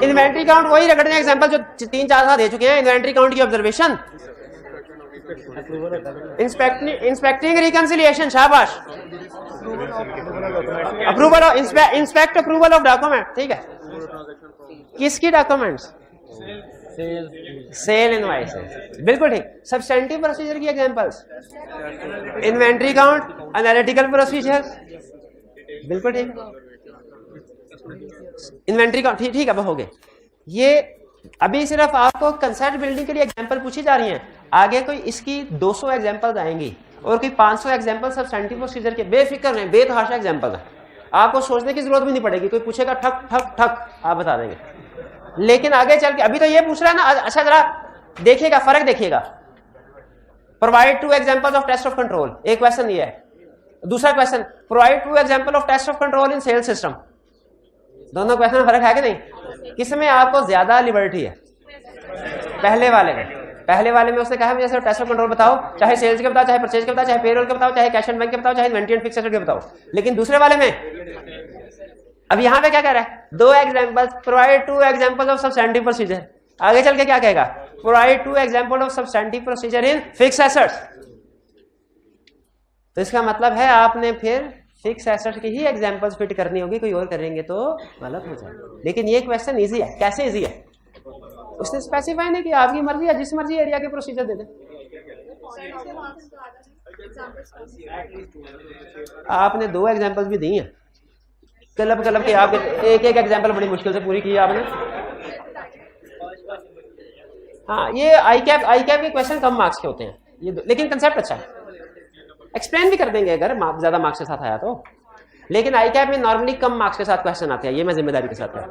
इन्वेंट्री काउंट, वही रगड़ने एग्जांपल जो 3-4 साल दे चुके हैं। इन्वेंट्री काउंट की ऑब्जर्वेशन, इंस्पेक्टिंग रिकंसिलिएशन, शाबाश। Approval of inspect approval of document, ठीक है। किसकी डॉक्यूमेंट्स? सेल इनवॉइसेस, बिल्कुल ठीक। सब्सटेंटिव प्रोसीजर की examples, inventory count, analytical procedure, बिल्कुल ठीक। इन्वेंट्री काउंट, ठीक है, हो गए। ये अभी सिर्फ आपको कंसेप्ट बिल्डिंग के लिए एग्जांपल पूछी जा रही हैं। आगे कोई इसकी 200 एग्जांपल्स आएंगी और कोई 500 एग्जांपल सब्सटेंटिव प्रोसीजर के। बेफिक्र रहें, बेतहाशा एग्जांपल है, आपको सोचने की जरूरत भी नहीं पड़ेगी। कोई पूछेगा ठक ठक ठक आप बता देंगे। लेकिन आगे चल के, अभी तो ये पूछ रहा है ना, अच्छा जरा देखिएगा, फर्क देखिएगा। Provide 2 examples of test of control, एक क्वेश्चन ये है। दूसरा question, provide 2 example of test of control in sales system. दोनों क्वेश्चन में फर्क है कि नहीं? किसमें आपको ज्यादा लिबर्टी है? पहले वाले में। पहले वाले में उसने कहा मुझे टेस्ट ऑफ कंट्रोल बताओ, चाहे सेल्स के बताओ, चाहे परचेज के बताओ, चाहे पेरोल के बताओ, चाहे कैश एंड बैंक के बताओ, चाहे इन्वेंटरी एंड फिक्स्ड एसेट के बताओ। लेकिन दूसरे वाले में अब यहां पे क्या कह रहा है? 2 examples, provide 2 examples of substantive procedure. आगे चल के क्या कहेगा? Provide 2 example of substantive procedure in fixed assets. तो इसका मतलब है आपने फिर फिक्स एसेट्स की ही एग्जांपल्स फिट करनी होगी, कोई और करेंगे तो गलत हो जाएगा। लेकिन ये क्वेश्चन इजी है। कैसे इजी है? उसने स्पेसिफाई नहीं किया, आपकी मर्जी है, जिस मर्जी एरिया के प्रोसीजर दे दे। आपने 2 एग्जांपल्स भी दी हैं, क्लब के आपके एक एग्जांपल बड़ी मुश्किल से पूरी की आपने। हाँ, ये आई कैप के क्वेश्चन कम मार्क्स के होते हैं ये, लेकिन कंसेप्ट अच्छा है। एक्सप्लेन भी कर देंगे अगर ज्यादा मार्क्स के साथ आया तो, लेकिन आई कैप में नॉर्मली कम मार्क्स के साथ क्वेश्चन आते हैं, ये मैं जिम्मेदारी के साथ है।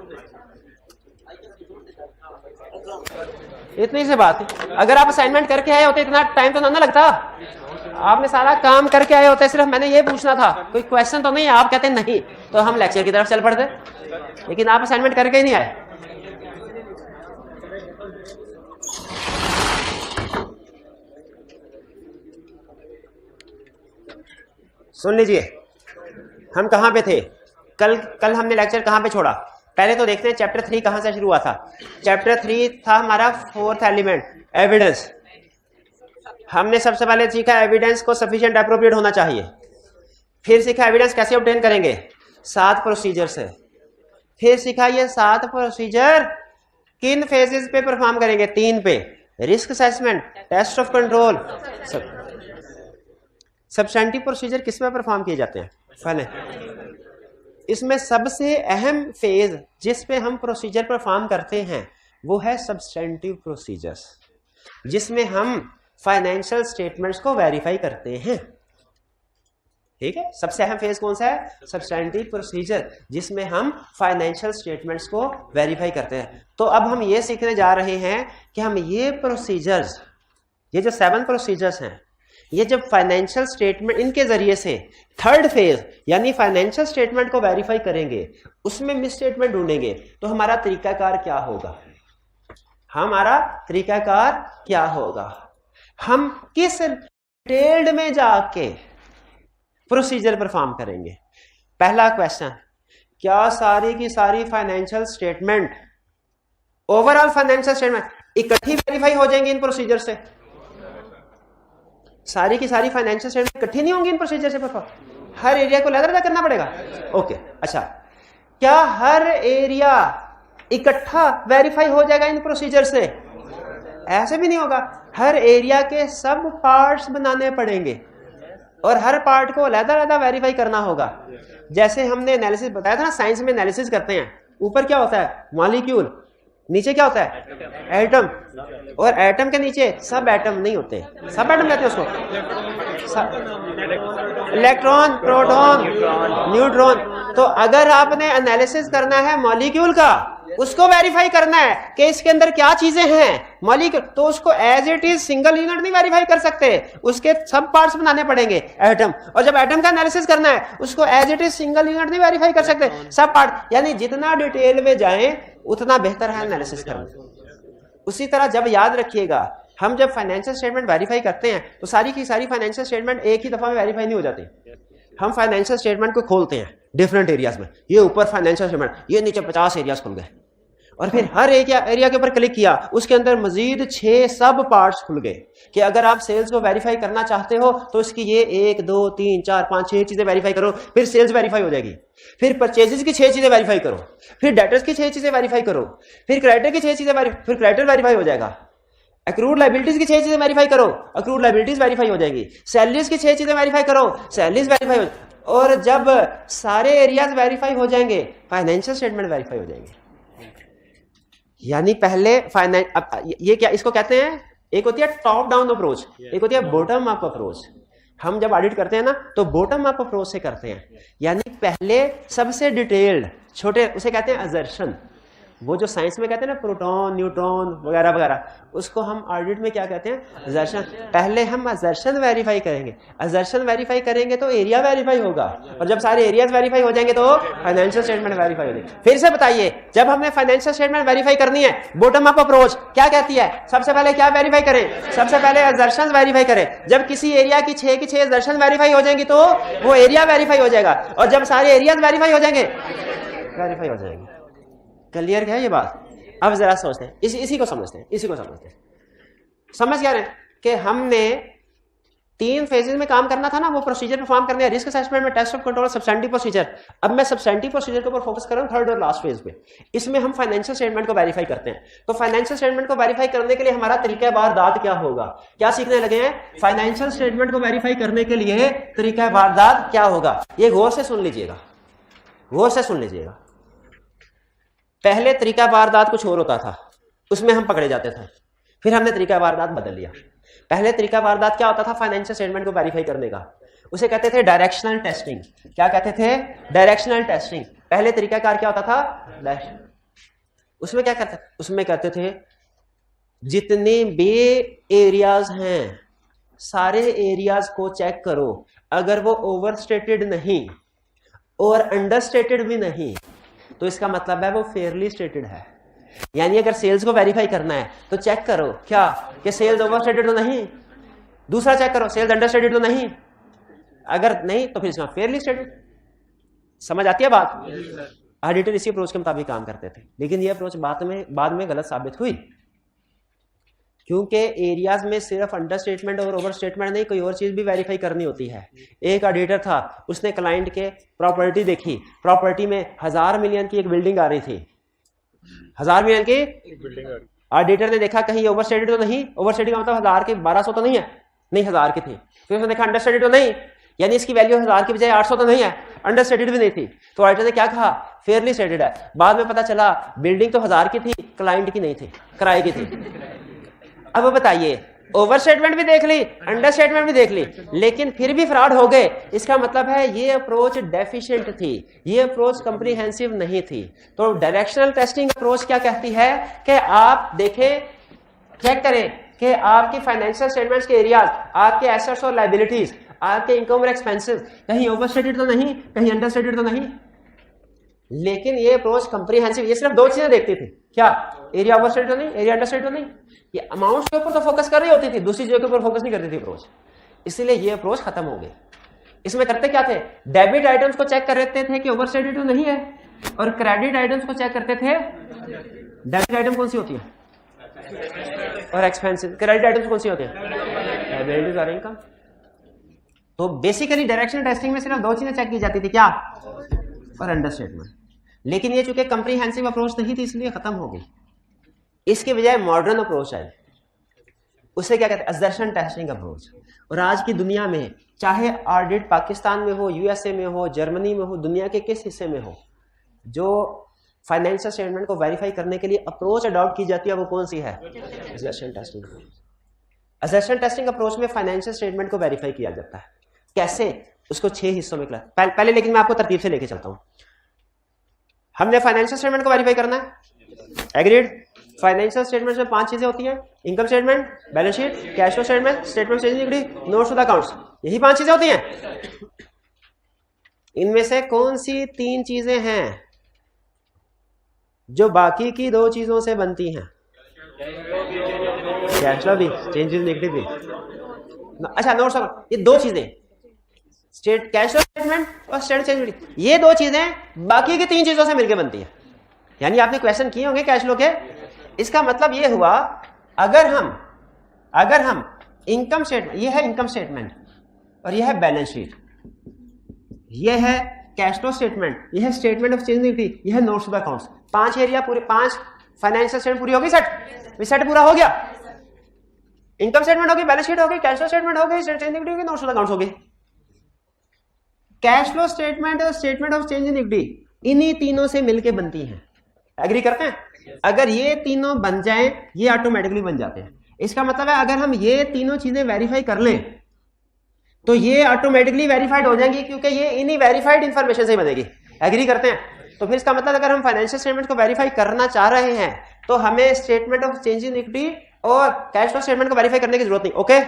इतनी सी बात है। अगर आप असाइनमेंट करके आए होते इतना टाइम तो ना लगता, आपने सारा काम करके आए होते, सिर्फ मैंने ये पूछना था कोई क्वेश्चन तो नहीं है, आप कहते नहीं तो हम लेक्चर की तरफ चल पड़ते, लेकिन आप असाइनमेंट करके ही नहीं आए। सुन लीजिए हम कहां पे थे, कल हमने लेक्चर कहां पे छोड़ा। पहले तो देखते हैं चैप्टर 3 कहां से शुरू हुआ था। चैप्टर 3 था हमारा फोर्थ एलिमेंट, एविडेंस। हमने सबसे पहले सीखा एविडेंस को सफिशिएंट एप्रोप्रिएट होना चाहिए, फिर सीखा एविडेंस कैसे ऑब्टेन करेंगे 7 प्रोसीजर से, फिर सीखा ये 7 प्रोसीजर किन फेजेस पे परफॉर्म करेंगे, 3 पे, risk assessment, test of control, substantive procedure किस में परफॉर्म किए जाते हैं पहले। इसमें सबसे अहम फेज जिस पे हम प्रोसीजर परफॉर्म करते हैं वो है सब्सटेंटिव प्रोसीजर्स, जिसमें हम फाइनेंशियल स्टेटमेंट्स को वेरीफाई करते हैं। ठीक है, सबसे अहम फेज कौन सा है, सब्सटेंटिव प्रोसीजर, जिसमें हम फाइनेंशियल स्टेटमेंट्स को वेरीफाई करते हैं। तो अब हम ये सीखने जा रहे हैं कि हम ये प्रोसीजर्स, ये जो 7 प्रोसीजर्स हैं, ये जब फाइनेंशियल स्टेटमेंट इनके जरिए से थर्ड फेज यानी फाइनेंशियल स्टेटमेंट को वेरीफाई करेंगे, उसमें मिस स्टेटमेंट ढूंढेंगे, तो हमारा तरीकाकार क्या होगा, हमारा तरीकाकार क्या होगा, हम किस डिटेल्ड में जाके प्रोसीजर परफॉर्म करेंगे। पहला क्वेश्चन, क्या सारी की सारी financial statement, overall financial statement इकट्ठी वेरीफाई हो जाएंगी इन प्रोसीजर से? सारी की सारी फाइनेंशियल स्टेटमेंट इकट्ठी नहीं होंगी इन प्रोसीजर से परफॉर्म, हर एरिया को अलग अलग करना पड़ेगा। ओके, अच्छा, क्या हर एरिया इकट्ठा वेरीफाई हो जाएगा इन प्रोसीजर से? ऐसे भी नहीं होगा, हर एरिया के सब पार्ट्स बनाने पड़ेंगे और हर पार्ट को अलग-अलग वेरीफाई करना होगा। जैसे हमने एनालिसिस बताया था ना, साइंस में एनालिसिस करते हैं, ऊपर क्या होता है मॉलिक्यूल, नीचे क्या होता है एटम, और एटम के नीचे सब एटम नहीं होते, सब एटम कहते हैं उसको, इलेक्ट्रॉन, प्रोटॉन, न्यूट्रॉन। तो अगर आपने एनालिसिस करना है मॉलिक्यूल का, उसको वेरीफाई करना है कि इसके अंदर क्या चीजें हैं मॉलिक्यूल, तो उसको as it is single unit नहीं वेरीफाई कर सकते, उसके सब पार्ट्स बनाने पड़ेंगे एटम। और जब एटम का एनालिसिस करना है उसको as it is single unit नहीं वेरीफाई कर सकते, सब पार्ट। यानी जितना डिटेल में जाएं उतना बेहतर है एनालिसिस करना। उसी तरह जब याद रखिएगा, हम जब फाइनेंशियल स्टेटमेंट वेरीफाई करते हैं तो सारी की सारी फाइनेंशियल स्टेटमेंट एक ही दफा में वेरीफाई नहीं हो जाती। हम फाइनेंशियल स्टेटमेंट को खोलते हैं डिफरेंट एरियाज में, ये ऊपर फाइनेंशियल स्टेटमेंट, ये नीचे 50 एरियाज खुल गए, और फिर हर एरिया के ऊपर क्लिक किया, उसके अंदर मजीद 6 सब पार्ट्स खुल गए कि अगर आप सेल्स को वेरीफाई करना चाहते हो तो इसकी ये 1 2 3 4 5 6 चीजें वेरीफाई करो, फिर सेल्स वेरीफाई हो जाएगी, फिर परचेजेस की 6 चीजें वेरीफाई करो, फिर डेटर्स की 6 चीजें वेरीफाई करो, फिर क्रेडिटर की 6 चीजें फिर क्रेडिटर वेरीफाई हो जाएगा, एक्रूड लायबिलिटीज की 6 चीजें वेरीफाई करो, एक्रूड लायबिलिटीज वेरीफाई हो जाएगी, सैलरीज की 6 चीजें वेरीफाई करो, सैलरीज वेरीफाई हो, और जब सारे एरियाज वेरीफाई हो जाएंगे फाइनेंशियल स्टेटमेंट वेरीफाई हो जाएंगे। यानी पहले ये क्या इसको कहते हैं, एक होती है टॉप डाउन अप्रोच, एक होती है बॉटम अप अप्रोच। हम जब ऑडिट करते हैं ना तो बॉटम अप अप्रोच से करते हैं, यानी पहले सबसे डिटेल्ड छोटे, उसे कहते हैं असर्शन। वो जो साइंस में कहते हैं ना प्रोटॉन, न्यूट्रॉन वगैरह वगैरह, उसको हम ऑडिट में क्या कहते हैं, असर्शन। पहले हम असर्शन वेरीफाई करेंगे, असर्शन वेरीफाई करेंगे तो एरिया वेरीफाई होगा, और जब सारे एरियाज वेरीफाई हो जाएंगे तो फाइनेंशियल स्टेटमेंट वेरीफाई हो जाएगी। फिर से बताइए, जब हमने फाइनेंशियल स्टेटमेंट वेरीफाई करनी है, बॉटम अप अप्रोच क्या कहती है, सबसे पहले क्या वेरीफाई करें, सबसे पहले असर्शन वेरीफाई करें। जब किसी एरिया की 6 की 6 असर्शन वेरीफाई हो जाएंगी तो वो एरिया वेरीफाई हो जाएगा, और जब सारे एरियाज वेरीफाई हो जाएंगे वेरीफाई हो जाएंगे। क्लियर है ये बात? अब जरा सोचते हैं, इसी को समझते हैं, इसी को समझते हैं। समझ क्या रहे कि हमने 3 फेजेस में काम करना था ना, वो प्रोसीजर परफॉर्म करने हैं, रिस्क असेसमेंट में, test of control, substantive procedure. अब मैं सब्सटेंटिव प्रोसीजर के ऊपर फोकस कर रहा हूं, थर्ड और लास्ट फेज पे। इसमें हम फाइनेंशियल स्टेटमेंट को वेरीफाई करते हैं। तो फाइनेंशियल स्टेटमेंट को वेरीफाई करने के लिए हमारा तरीका वारदात क्या होगा, क्या सीखने लगे हैं? फाइनेंशियल स्टेटमेंट को वेरीफाई करने के लिए तरीका वारदात क्या होगा, ये गौर से सुन लीजिएगा, गौर से सुन लीजिएगा। पहले तरीका वारदात कुछ और होता था, उसमें हम पकड़े जाते थे, फिर हमने तरीका वारदात बदल लिया। पहले तरीका वारदात क्या होता था फाइनेंशियल स्टेटमेंट को वेरीफाई करने का, उसे कहते थे डायरेक्शनल टेस्टिंग। क्या कहते थे? Directional testing. पहले तरीकाकार क्या होता था? उसमें क्या करते? उसमें कहते थे जितने भी एरियाज हैं सारे एरियाज को चेक करो, अगर वो ओवरस्टेटेड नहीं और अंडरस्टेटेड भी नहीं तो इसका मतलब है वो फेयरली स्टेटेड है। यानी अगर सेल्स को वेरीफाई करना है तो चेक करो क्या कि सेल्स ओवरस्टेटेड तो नहीं, दूसरा चेक करो सेल्स अंडरस्टेटेड तो नहीं, अगर नहीं तो फिर इसका फेयरली स्टेटेड। समझ आती है बात? ऑडिटर इसी अप्रोच के मुताबिक काम करते थे, लेकिन ये अप्रोच बाद में गलत साबित हुई, क्योंकि एरियाज में सिर्फ अंडर स्टेटमेंट और ओवर स्टेटमेंट नहीं, कोई और चीज भी वेरीफाई करनी होती है। एक ऑडिटर था, उसने क्लाइंट के प्रॉपर्टी देखी, प्रॉपर्टी में 1000 मिलियन की एक बिल्डिंग आ रही थी, 1000 मिलियन की बिल्डिंग। ऑडिटर ने देखा कहीं ओवर स्टेटेड तो नहीं, ओवर स्टेटेड का मतलब 1000 के 1200 तो नहीं है, नहीं 1000 की थी। फिर उसने देखा अंडर स्टेटेड तो नहीं, यानी इसकी वैल्यू 1000 की बजाय 800 तो नहीं है, अंडर स्टेटेड भी नहीं थी। तो ऑडिटर ने क्या कहा? फेयरली स्टेटेड है। बाद में पता चला बिल्डिंग तो 1000 की थी, क्लाइंट की नहीं थी, किराए की थी। अब बताइए, ओवर स्टेटमेंट भी देख ली, अंडर स्टेटमेंट भी देख ली, लेकिन फिर भी फ्रॉड हो गए। इसका मतलब है ये अप्रोच डेफिशिएंट थी, ये अप्रोच कंप्रीहेंसिव नहीं थी। तो डायरेक्शनल टेस्टिंग अप्रोच क्या कहती है कि आप देखें, चेक करें कि आपकी फाइनेंशियल स्टेटमेंट्स के एरियाज, आपके एसेट्स और लायबिलिटीज, आपके इनकम और एक्सपेंसेस कहीं ओवरस्टेटेड तो नहीं, कहीं अंडरस्टेटेड तो नहीं। लेकिन ये अप्रोच कंप्रीहेंसिव, ये सिर्फ दो चीजें देखती थी, क्या? एरिया ओवरस्टेटेड तो नहीं, एरिया अंडरस्टेटेड तो नहीं। ये अमाउंट्स के ऊपर तो फोकस कर रही होती थी, दूसरी चीजों के ऊपर फोकस नहीं करती थी अप्रोच, इसलिए ये अप्रोच खत्म हो गई। इसमें करते क्या थे? डेबिट आइटम्स को चेक करते थे कि ओवरस्टेटेड तो नहीं है, और क्रेडिट आइटम्स को चेक करते थे। डेबिट आइटम कौन सी होती है? और एक्सपेंसिव। क्रेडिट आइटम्स कौन सी होती है? लायबिलिटीज और इनकम। तो बेसिकली डायरेक्शनल टेस्टिंग में सिर्फ दो चीजें चेक की जाती थी, क्या? और अंडरस्टेटमेंट। लेकिन ये चूंकि कंप्रीहेंसिव अप्रोच नहीं थी इसलिए खत्म हो गई। इसके बजाय मॉडर्न अप्रोच है, उसे क्या कहते हैं? Assertion testing approach. और आज की दुनिया में चाहे ऑडिट पाकिस्तान में हो, यूएसए में हो, जर्मनी में हो, दुनिया के किस हिस्से में हो, जो फाइनेंशियल स्टेटमेंट को वेरीफाई करने के लिए अप्रोच अडॉप्ट की जाती है वो कौन सी है? Assertion testing. Assertion testing approach में फाइनेंशियल स्टेटमेंट को वेरीफाई किया जाता है। कैसे? उसको 6 हिस्सों में पहले लेकिन मैं आपको तरतीब से लेके चलता हूं। हमने फाइनेंशियल स्टेटमेंट को वेरीफाई करना है, एग्रीड? फाइनेंशियल स्टेटमेंट में 5 चीजें होती हैं, income statement, balance sheet, cash flow statement, statement of changing liquidity, notes to the accounts. यही 5 चीजें होती हैं। इनमें से कौन सी 3 चीजें हैं जो बाकी की 2 चीजों से बनती हैं? कैश फ्लो भी, चेंजिंग लिक्विडिटी भी। अच्छा, नोट्स, ये 2 चीजें, स्टेट कैश फ्लो स्टेटमेंट और स्टेटमेंट चेंजिंग लिक्विडिटी, ये 2 चीजें बाकी की 3 चीजों से मिलकर बनती है। यानी आपने क्वेश्चन किए होंगे कैश फ्लो के। इसका मतलब ये हुआ, अगर हम इनकम स्टेटमेंट, ये है इनकम स्टेटमेंट और ये है बैलेंस शीट, ये है कैश फ्लो स्टेटमेंट, ये है स्टेटमेंट ऑफ चेंजिंग लिक्विडिटी, ये है notes to the accounts. 5 area पूरे, 5 फाइनेंशियल स्टेटमेंट पूरी होगी, सेट पूरा हो गया। इनकम स्टेटमेंट होगी, बैलेंस शीट होगी, कैश फ्लो स्टेटमेंट होगी, statement changing liquidity, notes to the accounts होगी। कैश फ्लो स्टेटमेंट और स्टेटमेंट ऑफ चेंजिंग लिक्विडिटी इन्हीं तीनों से मिलके बनती हैं। एग्री करते हैं? अगर ये तीनों बन जाएं, ये ऑटोमेटिकली बन जाते हैं। इसका मतलब है अगर हम ये तीनों चीजें वेरीफाई कर लें तो ये ऑटोमेटिकली वेरीफाइड हो जाएंगी, क्योंकि ये इन्हीं वेरीफाइड इंफॉर्मेशन से बनेगी। एग्री करते हैं? तो फिर इसका मतलब अगर हम फाइनेंशियल स्टेटमेंट को वेरीफाई करना चाह रहे हैं तो हमें स्टेटमेंट ऑफ चेंजिंग लिक्विडिटी और कैश फ्लो स्टेटमेंट को वेरीफाई करने की जरूरत नहीं। ओके?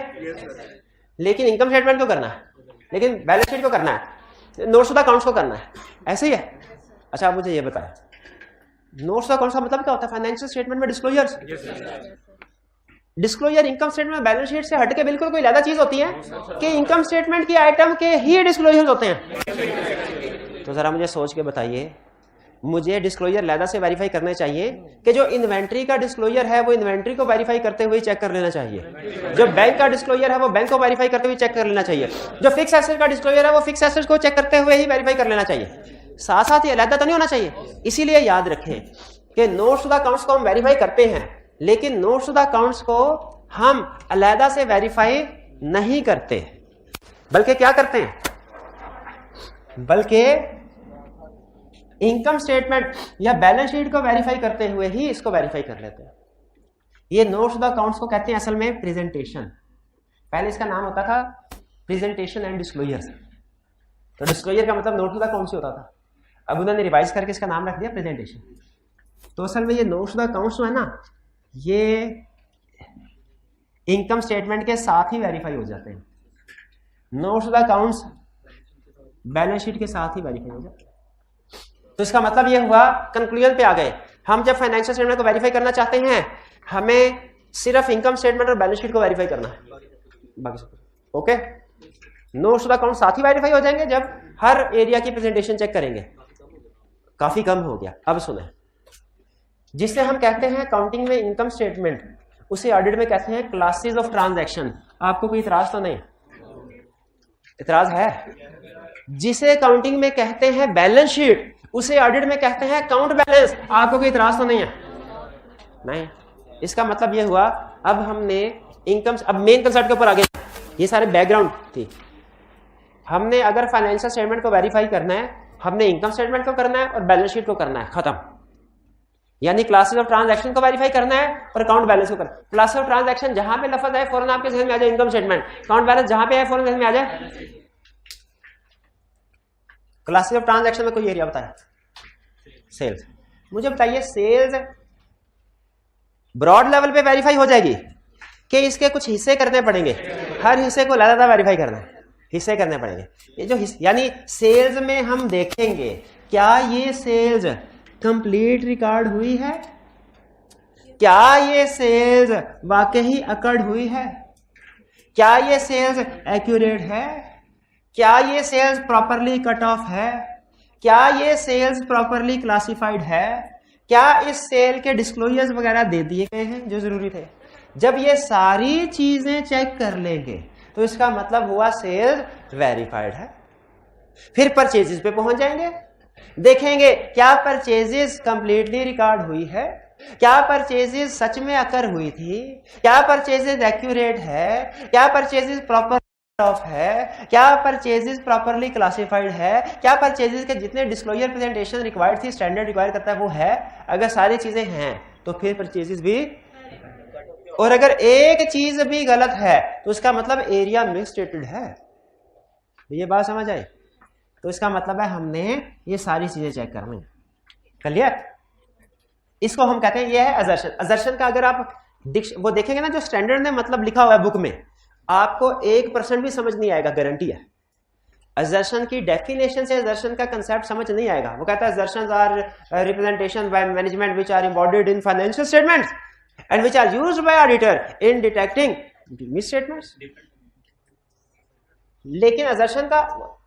लेकिन इनकम स्टेटमेंट को करना है, लेकिन बैलेंस शीट को करना है, नोट्स टू द अकाउंट्स को करना है, ऐसे ही है। अच्छा, आप मुझे ये बताएं, नोट्स टू अकाउंट्स का मतलब क्या होता है? फाइनेंशियल स्टेटमेंट में डिस्क्लोजर्स। डिस्क्लोजर इनकम स्टेटमेंट में बैलेंस शीट से हटके बिल्कुल कोई अलग चीज होती है कि इनकम स्टेटमेंट की आइटम के ही डिस्क्लोजर्स होते हैं। तो जरा मुझे सोच के बताइए, मुझे डिस्क्लोजर लैदा से वेरीफाई करने चाहिए कि जो इन्वेंट्री का डिस्क्लोजर है वो इन्वेंट्री को वेरीफाई करते हुए चेक कर लेना चाहिए, जो बैंक का डिस्क्लोजर है वो बैंक को वेरीफाई करते हुए चेक कर लेना चाहिए, जो फिक्स एसेट का डिस्क्लोजर है वो फिक्स एसेट को चेक करते हुए ही वेरीफाई कर लेना चाहिए, साथ साथ ही अलग तो नहीं होना चाहिए। इसीलिए याद रखें कि नोट्स टू द अकाउंट्स को हम वेरीफाई करते हैं, लेकिन नोट्स टू द अकाउंट्स को हम अलहदा से वेरीफाई नहीं करते, बल्कि क्या करते हैं? बल्कि इनकम स्टेटमेंट या बैलेंस शीट को वेरीफाई करते हुए ही इसको वेरीफाई कर लेते हैं। ये नोट्स टू द अकाउंट्स को कहते हैं असल में प्रेजेंटेशन। पहले इसका नाम होता था प्रेजेंटेशन एंड डिस्क्लोजर। तो डिस्क्लोजर का मतलब नोट टू द अकाउंट से होता था, अब उन्होंने रिवाइज करके इसका नाम रख दिया प्रेजेंटेशन। तो असल में ये नोट टू द अकाउंट्स जो है ना, ये इनकम स्टेटमेंट के साथ ही वेरीफाई हो जाते हैं। Note to the accounts balance sheet के साथ ही वेरीफाई हो जाते हैं। तो इसका मतलब ये हुआ, कंक्लूजन पे आ गए, हम जब फाइनेंशियल स्टेटमेंट को वेरीफाई करना चाहते हैं, हमें सिर्फ इनकम स्टेटमेंट और बैलेंस शीट को वेरीफाई करना है, बाकी सब okay. Note to the account साथ ही वेरीफाई हो जाएंगे जब हर एरिया की प्रेजेंटेशन चेक करेंगे। काफी कम हो गया। अब सुने, जिसे हम कहते हैं अकाउंटिंग में इनकम स्टेटमेंट, उसे ऑडिट में कहते हैं क्लासेस ऑफ ट्रांजैक्शन। आपको कोई इतराज तो नहीं? इतराज है? जिसे अकाउंटिंग में कहते हैं बैलेंस शीट, उसे ऑडिट में कहते हैं अकाउंट बैलेंस। आपको कोई इतराज तो नहीं है? नहीं। इसका मतलब यह हुआ, अब हमने इनकम, अब मेन कंसेप्ट के ऊपर आ गए, ये सारे बैकग्राउंड थी। हमने अगर फाइनेंशियल स्टेटमेंट को वेरीफाई करना है, हमने इनकम स्टेटमेंट को करना है और बैलेंस शीट को करना है, खत्म। यानी क्लासेस ऑफ ट्रांजैक्शन को वेरीफाई करना है और अकाउंट बैलेंस को करना है। क्लासेस ऑफ ट्रांजैक्शन जहां पे लफ्ज है फौरन आपके जहन में आ जाए इनकम स्टेटमेंट, अकाउंट बैलेंस जहां पे है फौरन जहन में आ जाए। क्लासेस ऑफ ट्रांजैक्शन में कोई एरिया बताए? सेल्स। मुझे बताइए, सेल्स ब्रॉड लेवल पे वेरीफाई हो जाएगी कि इसके कुछ हिस्से करने पड़ेंगे? हर हिस्से को ज्यादा वेरीफाई करना है, हिस्से करने पड़ेंगे। ये जो यानी सेल्स में हम देखेंगे क्या ये सेल्स कंप्लीट रिकॉर्ड हुई है, क्या ये सेल्स वाकई अकर्ड हुई है, क्या ये सेल्स एक्यूरेट है, क्या ये सेल्स प्रॉपरली कट ऑफ है, क्या ये सेल्स प्रॉपरली क्लासिफाइड है, क्या इस सेल के डिस्क्लोजर्स वगैरह दे दिए गए हैं जो जरूरी थे। जब ये सारी चीजें चेक कर लेंगे तो इसका मतलब हुआ सेल्स वेरीफाइड है। फिर परचेजेस पे पहुंच जाएंगे, देखेंगे क्या परचेजेस कंप्लीटली रिकॉर्ड हुई है, क्या परचेजेस सच में अकर हुई थी, क्या परचेजेस एक्यूरेट है, क्या परचेजेस प्रॉपर ऑफ है, क्या परचेजेस प्रॉपरली क्लासिफाइड है, क्या परचेजेस के जितने डिस्क्लोजर प्रेजेंटेशन रिक्वायर्ड थी, स्टैंडर्ड रिक्वायर करता है वो है। अगर सारी चीजें हैं तो फिर परचेजेस भी, और अगर एक चीज भी गलत है तो उसका मतलब एरिया मिसस्टेटेड है। ये बात समझ आई? तो इसका मतलब है हमने ये सारी चीजें चेक करनी है। क्लियर? इसको हम कहते हैं, ये है असर्शन। असर्शन का अगर आप वो देखेंगे ना, जो स्टैंडर्ड ने मतलब लिखा हुआ है बुक में, आपको 1% भी समझ नहीं आएगा, गारंटी है। असर्शन की डेफिनेशन से असर्शन का कंसेप्ट समझ नहीं आएगा। वो कहता है assertions are representation by management which are embodied in financial statements and which are used by auditor in detecting misstatements. लेकिन असर्शन का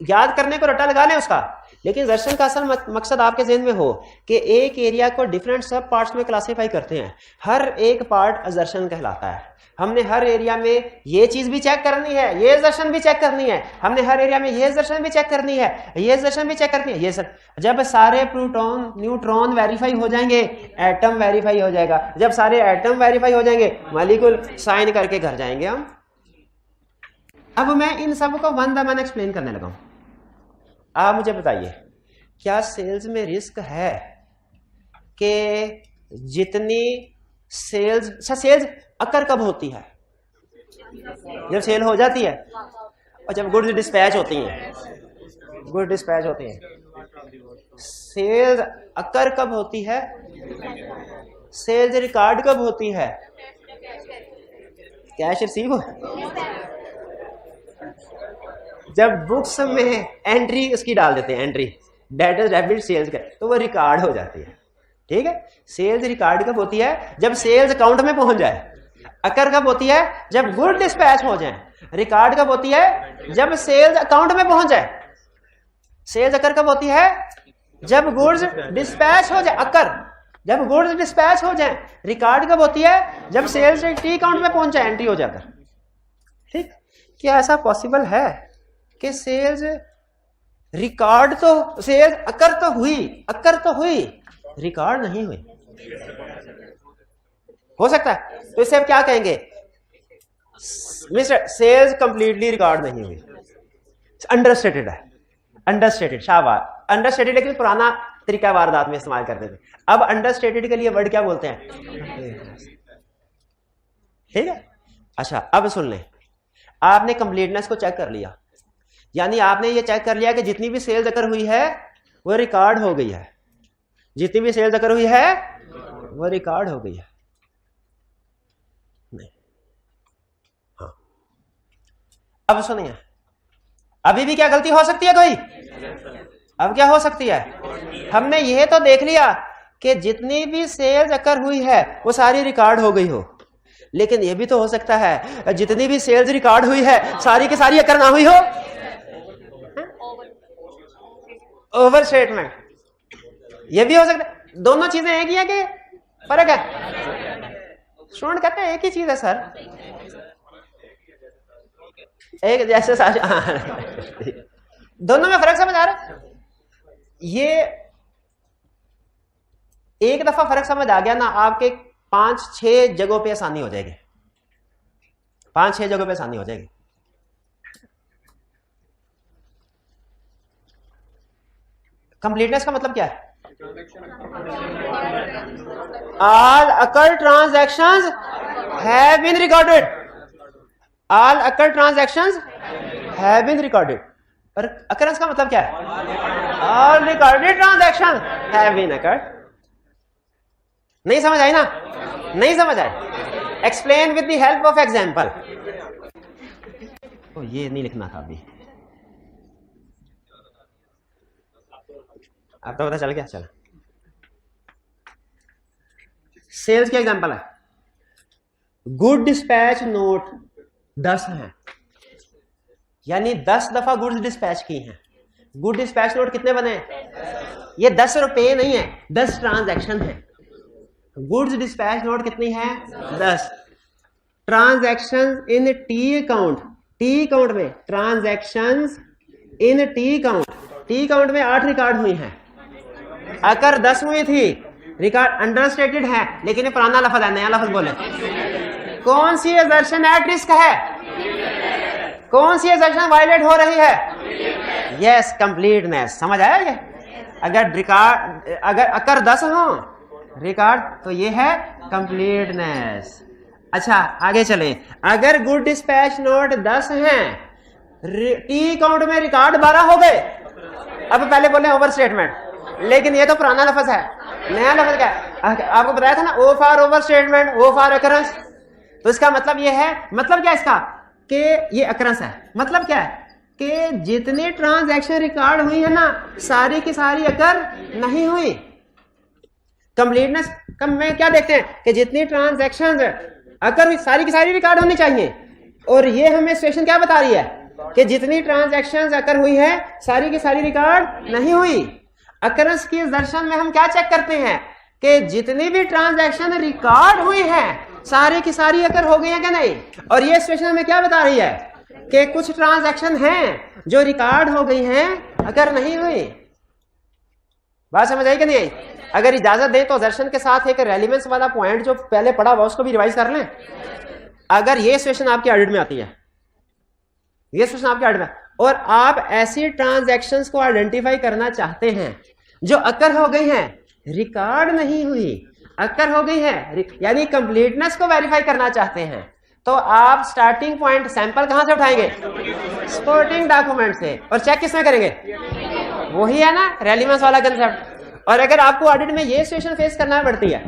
याद करने को रट्टा लगा लें उसका, लेकिन असर्शन का असल मकसद आपके ज़हन में हो कि एक एरिया को डिफरेंट सब पार्ट्स में क्लासिफाई करते हैं, हर एक पार्ट असर्शन कहलाता है। हमने हर एरिया में ये चीज भी चेक करनी है, ये असर्शन भी चेक करनी है, हमने हर एरिया में ये असर्शन भी चेक करनी है, ये असर्शन भी चेक करनी है। ये सर जब सारे प्रोटॉन न्यूट्रॉन वेरीफाई हो जाएंगे, एटम वेरीफाई हो जाएगा। जब सारे एटम वेरीफाई हो जाएंगे, मॉलिक्यूल साइन करके घर जाएंगे हम। अब मैं इन सब को वन बाय वन एक्सप्लेन करने लगा हूं। आप मुझे बताइए, क्या सेल्स में रिस्क है कि जितनी सेल्स, अच्छा सेल्स अकर कब होती है? जब सेल हो जाती है और जब गुड्स डिस्पैच होती हैं, गुड्स डिस्पैच होती हैं। सेल्स अकर कब होती है? सेल्स रिकॉर्ड कब होती है? कैश रिसीव हो, जब बुक्स में एंट्री उसकी डाल देते हैं, एंट्री डेबिट डेबिट सेल्स का, तो वो रिकॉर्ड हो जाती है। ठीक है? सेल्स रिकॉर्ड कब होती है? जब सेल्स अकाउंट में पहुंच जाए। अकर कब होती है? जब गुड डिस्पैच हो जाए। रिकॉर्ड कब होती है? जब सेल्स अकाउंट में पहुंच जाए। सेल्स अकर कब होती है? जब गुड्स डिस्पैच हो जाए। अकर जब गुड्स डिस्पैच हो जाए। रिकॉर्ड कब होती है? जब सेल्स टी अकाउंट में पहुंच जाए, एंट्री हो जाकर। ठीक? क्या ऐसा पॉसिबल है कि सेल्स रिकॉर्ड तो, सेल्स अकर तो हुई, रिकॉर्ड नहीं हुई? हो सकता है। तो इसे अब क्या कहेंगे? मिस्टर सेल्स कंप्लीटली रिकॉर्ड नहीं हुई, अंडरस्टेटेड है। अंडरस्टेटेड, शाबाश, अंडरस्टेटेड। लेकिन पुराना तरीका वारदात में इस्तेमाल करते थे। अब अंडरस्टेटेड के लिए वर्ड क्या बोलते हैं? ठीक है? अच्छा, अब सुन लें, आपने कंप्लीटनेस को चेक कर लिया, यानी आपने ये चेक कर लिया कि जितनी भी सेल्स अकर हुई है वो रिकॉर्ड हो गई है, जितनी भी सेल्स अकर हुई है वो रिकॉर्ड हो गई है। नहीं, हाँ, अब सुनिए, अभी भी क्या गलती हो सकती है कोई? अब क्या हो सकती है? हमने यह तो देख लिया कि जितनी भी सेल्स अकर हुई है वो सारी रिकॉर्ड हो गई हो, लेकिन यह भी तो हो सकता है जितनी भी सेल्स रिकॉर्ड हुई है सारी की सारी अकर ना हुई हो। ओवर स्टेटमेंट, यह भी हो सकता है। दोनों चीजें एक ही है कि फर्क है? स्टूडेंट कहते हैं एक ही चीज है सर, एक जैसे दोनों में फर्क समझ आ रहा है? ये एक दफा फर्क समझ आ गया ना, आपके 5-6 जगहों पे आसानी हो जाएगी, 5-6 जगहों पे आसानी हो जाएगी। कंप्लीटनेस का मतलब क्या है? All occur transactions have been recorded, all occur transactions have been recorded. और अकरेंस का मतलब क्या है? All recorded transaction have been occurred. नहीं समझ आई ना? नहीं समझ आई? Explain with the help of example. तो ये नहीं लिखना था अभी, अब तो पता चल गया। चलो, सेल्स के एग्जांपल है, गुड डिस्पैच नोट 10 हैं, यानी 10 दफा गुड्स डिस्पैच की हैं। गुड डिस्पैच नोट कितने बने? ये 10 रुपए नहीं है, 10 ट्रांजैक्शन है। गुड्स डिस्पैच नोट कितनी है? 10। Transaction in T account, T account में ट्रांजैक्शंस इन टी अकाउंट, टी अकाउंट में 8 रिकॉर्ड हुई हैं। अगर 10 हुई थी, रिकॉर्ड अंडरस्टेटेड है, लेकिन ये पुराना लफ्ज है, नया लफ्ज बोले। कौन सी असर्शन एट रिस्क है? कौन सी असर्शन वायलेट हो रही है? Yes, completeness. समझ आया ये? अगर रिकॉर्ड, अगर अकर 10 हो रिकॉर्ड, तो ये है कंप्लीटनेस। अच्छा, आगे चलें। अगर गुड डिस्पैच नोट 10 हैं, टी अकाउंट में रिकॉर्ड 12 हो गए। अब पहले बोले ओवर स्टेटमेंट, लेकिन ये तो पुराना लफ्ज है, नया लफ्ज क्या है? आपको बताया था ना, O for overstatement, O for occurrence. तो इसका मतलब ये है, मतलब क्या इसका? कि ये अकरेंस है। मतलब क्या है? कि जितनी ट्रांजैक्शन रिकॉर्ड हुई है ना, सारी की सारी अकर नहीं हुई। कंप्लीटनेस कम में क्या देखते हैं कि जितनी ट्रांजैक्शन अकर हुई सारी की सारी रिकॉर्ड होनी चाहिए, और ये हमें सिचुएशन क्या बता रही है कि जितनी ट्रांजैक्शन अकर हुई है सारी की सारी रिकॉर्ड नहीं हुई। अकरेंस की दर्शन में हम क्या चेक करते हैं कि जितनी भी ट्रांजैक्शन रिकॉर्ड हुई है सारी की सारी अकर हो गई है कि नहीं। और ये सिचुएशन हमें क्या बता रही है कि कुछ ट्रांजैक्शन हैं जो रिकॉर्ड हो गई हैं, अकर नहीं हुई। बात समझ आई कि नहीं आई? अगर इजाजत दें तो दर्शन के साथ एक रेलिवेंस वाला पॉइंट जो पहले पढ़ा हुआ उसको भी रिवाइज कर लें। अगर ये सिचुएशन आपके ऑडिट में आती है, ये सिचुएशन आपके ऑडिट में, और आप ऐसी ट्रांजैक्शंस को आइडेंटिफाई करना चाहते हैं जो अकर हो गई हैं, रिकॉर्ड नहीं हुई, अकर हो गई है, यानी कंप्लीटनेस को वेरीफाई करना चाहते हैं, तो आप स्टार्टिंग पॉइंट सैंपल कहां से उठाएंगे? सपोर्टिंग डॉक्यूमेंट से। और चेक किसमें करेंगे? वही है ना रेलिवेंस वाला कंसेप्ट। और अगर आपको ऑडिट में ये सिचुएशन फेस करना पड़ती है,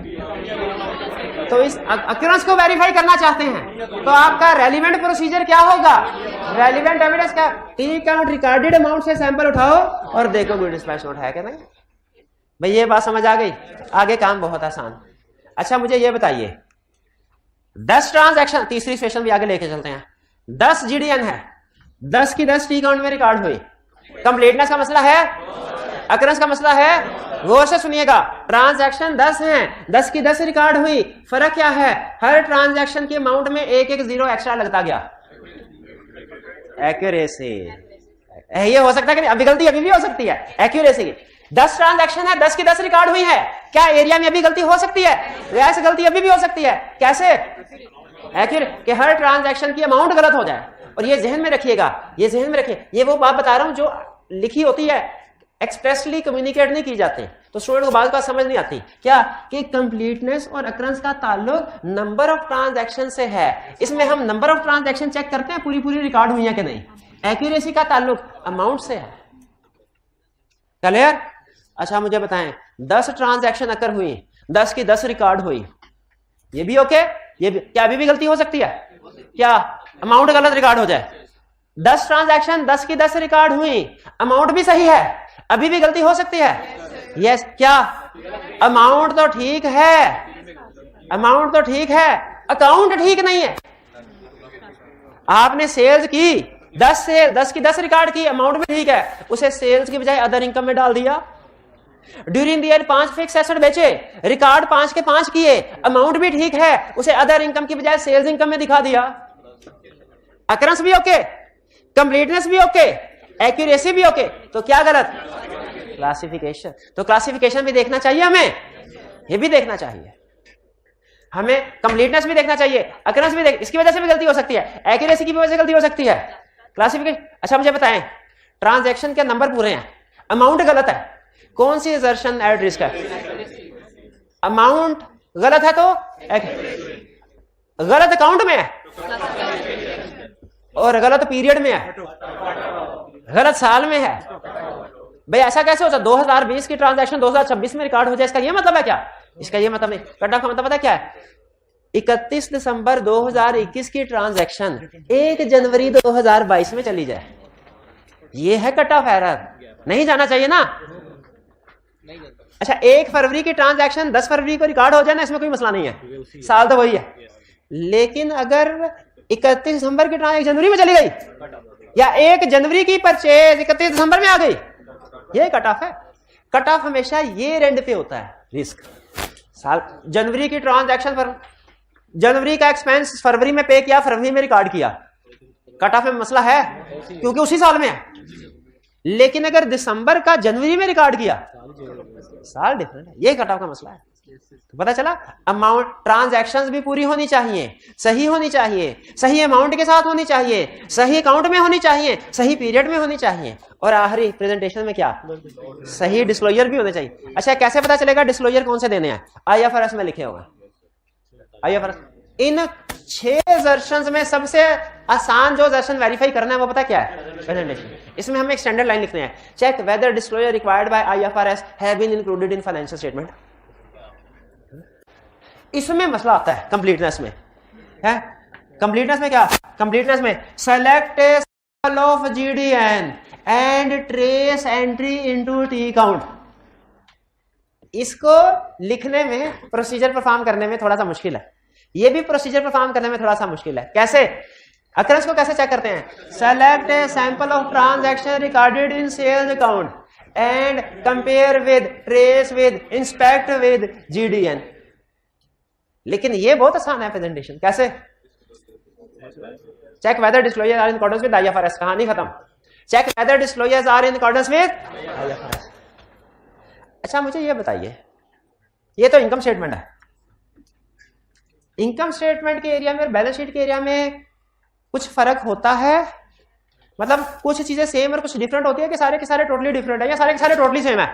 तो इस अकरेंस को वेरीफाई करना चाहते हैं, तो आपका रेलिवेंट प्रोसीजर क्या होगा? रेलिवेंट एविडेंस का टी अकाउंट रिकॉर्डेड अमाउंट से सैंपल उठाओ और देखो गुड डिस्पैच नोट है कि नहीं। भाई ये बात समझ आ गई? आगे काम बहुत आसान। अच्छा, मुझे ये बताइए, 10 ट्रांजैक्शन, तीसरी सिचुएशन भी आगे लेके चलते हैं। 10 जीडीएन है, 10 की 10 टी अकाउंट में रिकॉर्ड हुई। कंप्लीटनेस का मसला है, अकरेंस का मसला है। गौर से सुनिएगा, ट्रांजैक्शन 10 हैं, 10 की 10 रिकॉर्ड हुई। फर्क क्या है? हर ट्रांजैक्शन की अमाउंट में एक एक जीरो एक्स्ट्रा लगता गया। एक्यूरेसी, ये हो सकता है कि अभी गलती अभी भी हो सकती है। एक्यूरेसी की 10 ट्रांजैक्शन है, 10 की 10 रिकॉर्ड हुई है, क्या एरिया में अभी गलती हो सकती है? ऐसी गलती अभी भी हो सकती है। कैसे? एक्यूरेट कि हर ट्रांजैक्शन की अमाउंट गलत हो जाए। और ये जहन में रखिएगा, ये जहन में रखिए, ये वो बात बता रहा हूं जो लिखी होती है, एक्सप्रेसली कम्युनिकेट नहीं की जाते, तो स्टूडेंट को बात समझ नहीं आती क्या कि कंप्लीटनेस और अकरेंस का ताल्लुक नंबर ऑफ ट्रांजैक्शन से है। इसमें हम नंबर ऑफ ट्रांजैक्शन चेक करते हैं पूरी पूरी रिकॉर्ड हुई है कि नहीं, एक्यूरेसी का ताल्लुक अमाउंट से है। क्लियर? अच्छा मुझे बताएं 10 ट्रांजैक्शन अकर हुई, 10 की 10 रिकॉर्ड हुई, ये भी ओके? ये भी क्या अभी भी गलती हो सकती है? क्या अमाउंट गलत रिकॉर्ड हो जाए? 10 ट्रांजैक्शन 10 की 10 रिकॉर्ड हुई, अमाउंट भी सही है, अभी भी गलती हो सकती है? यस। क्या अमाउंट तो ठीक है, अमाउंट तो ठीक है, अकाउंट ठीक नहीं है। आपने सेल्स की 10 की 10 रिकॉर्ड की, अमाउंट भी ठीक है, उसे सेल्स की बजाय अदर इनकम में डाल दिया। During the year 5 fix asset बेचे, रिकॉर्ड 5 के 5 किए, अमाउंट भी ठीक है, उसे अदर इनकम की बजाय सेल्स इनकम में दिखा दिया। अकरेंस भी ओके, कंप्लीटनेस भी ओके, एक्यूरेसी भी ओके, तो क्या गलत? क्लासिफिकेशन। तो क्लासिफिकेशन भी देखना चाहिए हमें, ये भी देखना चाहिए हमें, कंप्लीटनेस भी देखना चाहिए, अकरेंस भी इसकी वजह से भी गलती हो सकती है, एक्यूरेसी की वजह से गलती हो सकती है, क्लासिफिकेशन। अच्छा मुझे बताएं ट्रांजैक्शन के नंबर पूरे हैं, अमाउंट गलत है, कौन सी असर्शन एट रिस्क है? अमाउंट गलत है तो गलत अकाउंट में है और गलत पीरियड में है, गलत साल में है। भाई ऐसा कैसे हो सकता? 2020 की ट्रांजैक्शन 2026 में रिकॉर्ड हो जाए, इसका ये मतलब है क्या? इसका ये मतलब नहीं। कट ऑफ का मतलब पता क्या है? 31 दिसंबर 2021 की ट्रांजैक्शन 1 जनवरी 2022 में चली जाए, ये है कट ऑफ एरर, नहीं जाना चाहिए ना। अच्छा 1 फरवरी की ट्रांजैक्शन 10 फरवरी को रिकॉर्ड हो जाए ना, इसमें कोई मसला नहीं है, साल तो वही है। लेकिन अगर 31 दिसंबर की ट्रांजैक्शन जनवरी में चली गई या 1 जनवरी की परचेज 31 दिसंबर में आ गई, ये कट ऑफ है। कट ऑफ हमेशा ये रेंड पे होता है रिस्क। साल जनवरी की ट्रांजैक्शन पर जनवरी का एक्सपेंस फरवरी में पे किया, फरवरी में रिकॉर्ड किया, कट ऑफ में मसला है क्योंकि उसी साल में है। लेकिन अगर दिसंबर का जनवरी में रिकॉर्ड किया, साल डिफरेंट है, ये कट ऑफ का मसला है। तो पता चला अमाउंट, ट्रांजैक्शंस भी पूरी होनी चाहिए, सही होनी चाहिए, सही अमाउंट के साथ होनी चाहिए, सही अकाउंट में होनी चाहिए, सही पीरियड में होनी चाहिए, और आखिरी प्रेजेंटेशन में क्या? सही डिस्क्लोजर भी होने चाहिए। अच्छा कैसे पता चलेगा डिस्क्लोजर कौन से देने हैं? IFRS में लिखे होगा। IFRS इन 6 असर्शंस में सबसे आसान जो असर्शन वेरीफाई करना है वो पता क्या है? प्रेजेंटेशन। इसमें हम एक स्टैंडर्ड लाइन लिखते हैं, check whether disclosure required by IFRS have been included in financial statement. इसमें मसला आता है कंप्लीटनेस में, है कंप्लीटनेस में क्या? कंप्लीटनेस में select a sample of GDN and trace entry into T count. इसको लिखने में, प्रोसीजर परफॉर्म करने में थोड़ा सा मुश्किल है, ये भी प्रोसीजर परफॉर्म करने में थोड़ा सा मुश्किल है। कैसे? अकरेंस को कैसे चेक करते हैं? Select a sample of transaction recorded in sales account and compare with, trace with, inspect with GDN। लेकिन ये बहुत आसान है प्रेजेंटेशन। कैसे? Check whether disclosure are in accordance with IFRS, कहानी खत्म। Check whether disclosures are in accordance with IFRS। अच्छा मुझे ये बताइए, ये तो इनकम स्टेटमेंट है, इनकम स्टेटमेंट के एरिया में और बैलेंस शीट के एरिया में कुछ फर्क होता है? मतलब कुछ चीजें सेम और कुछ डिफरेंट होती है कि सारे के सारे टोटली डिफरेंट है, या सारे के सारे टोटली सेम है?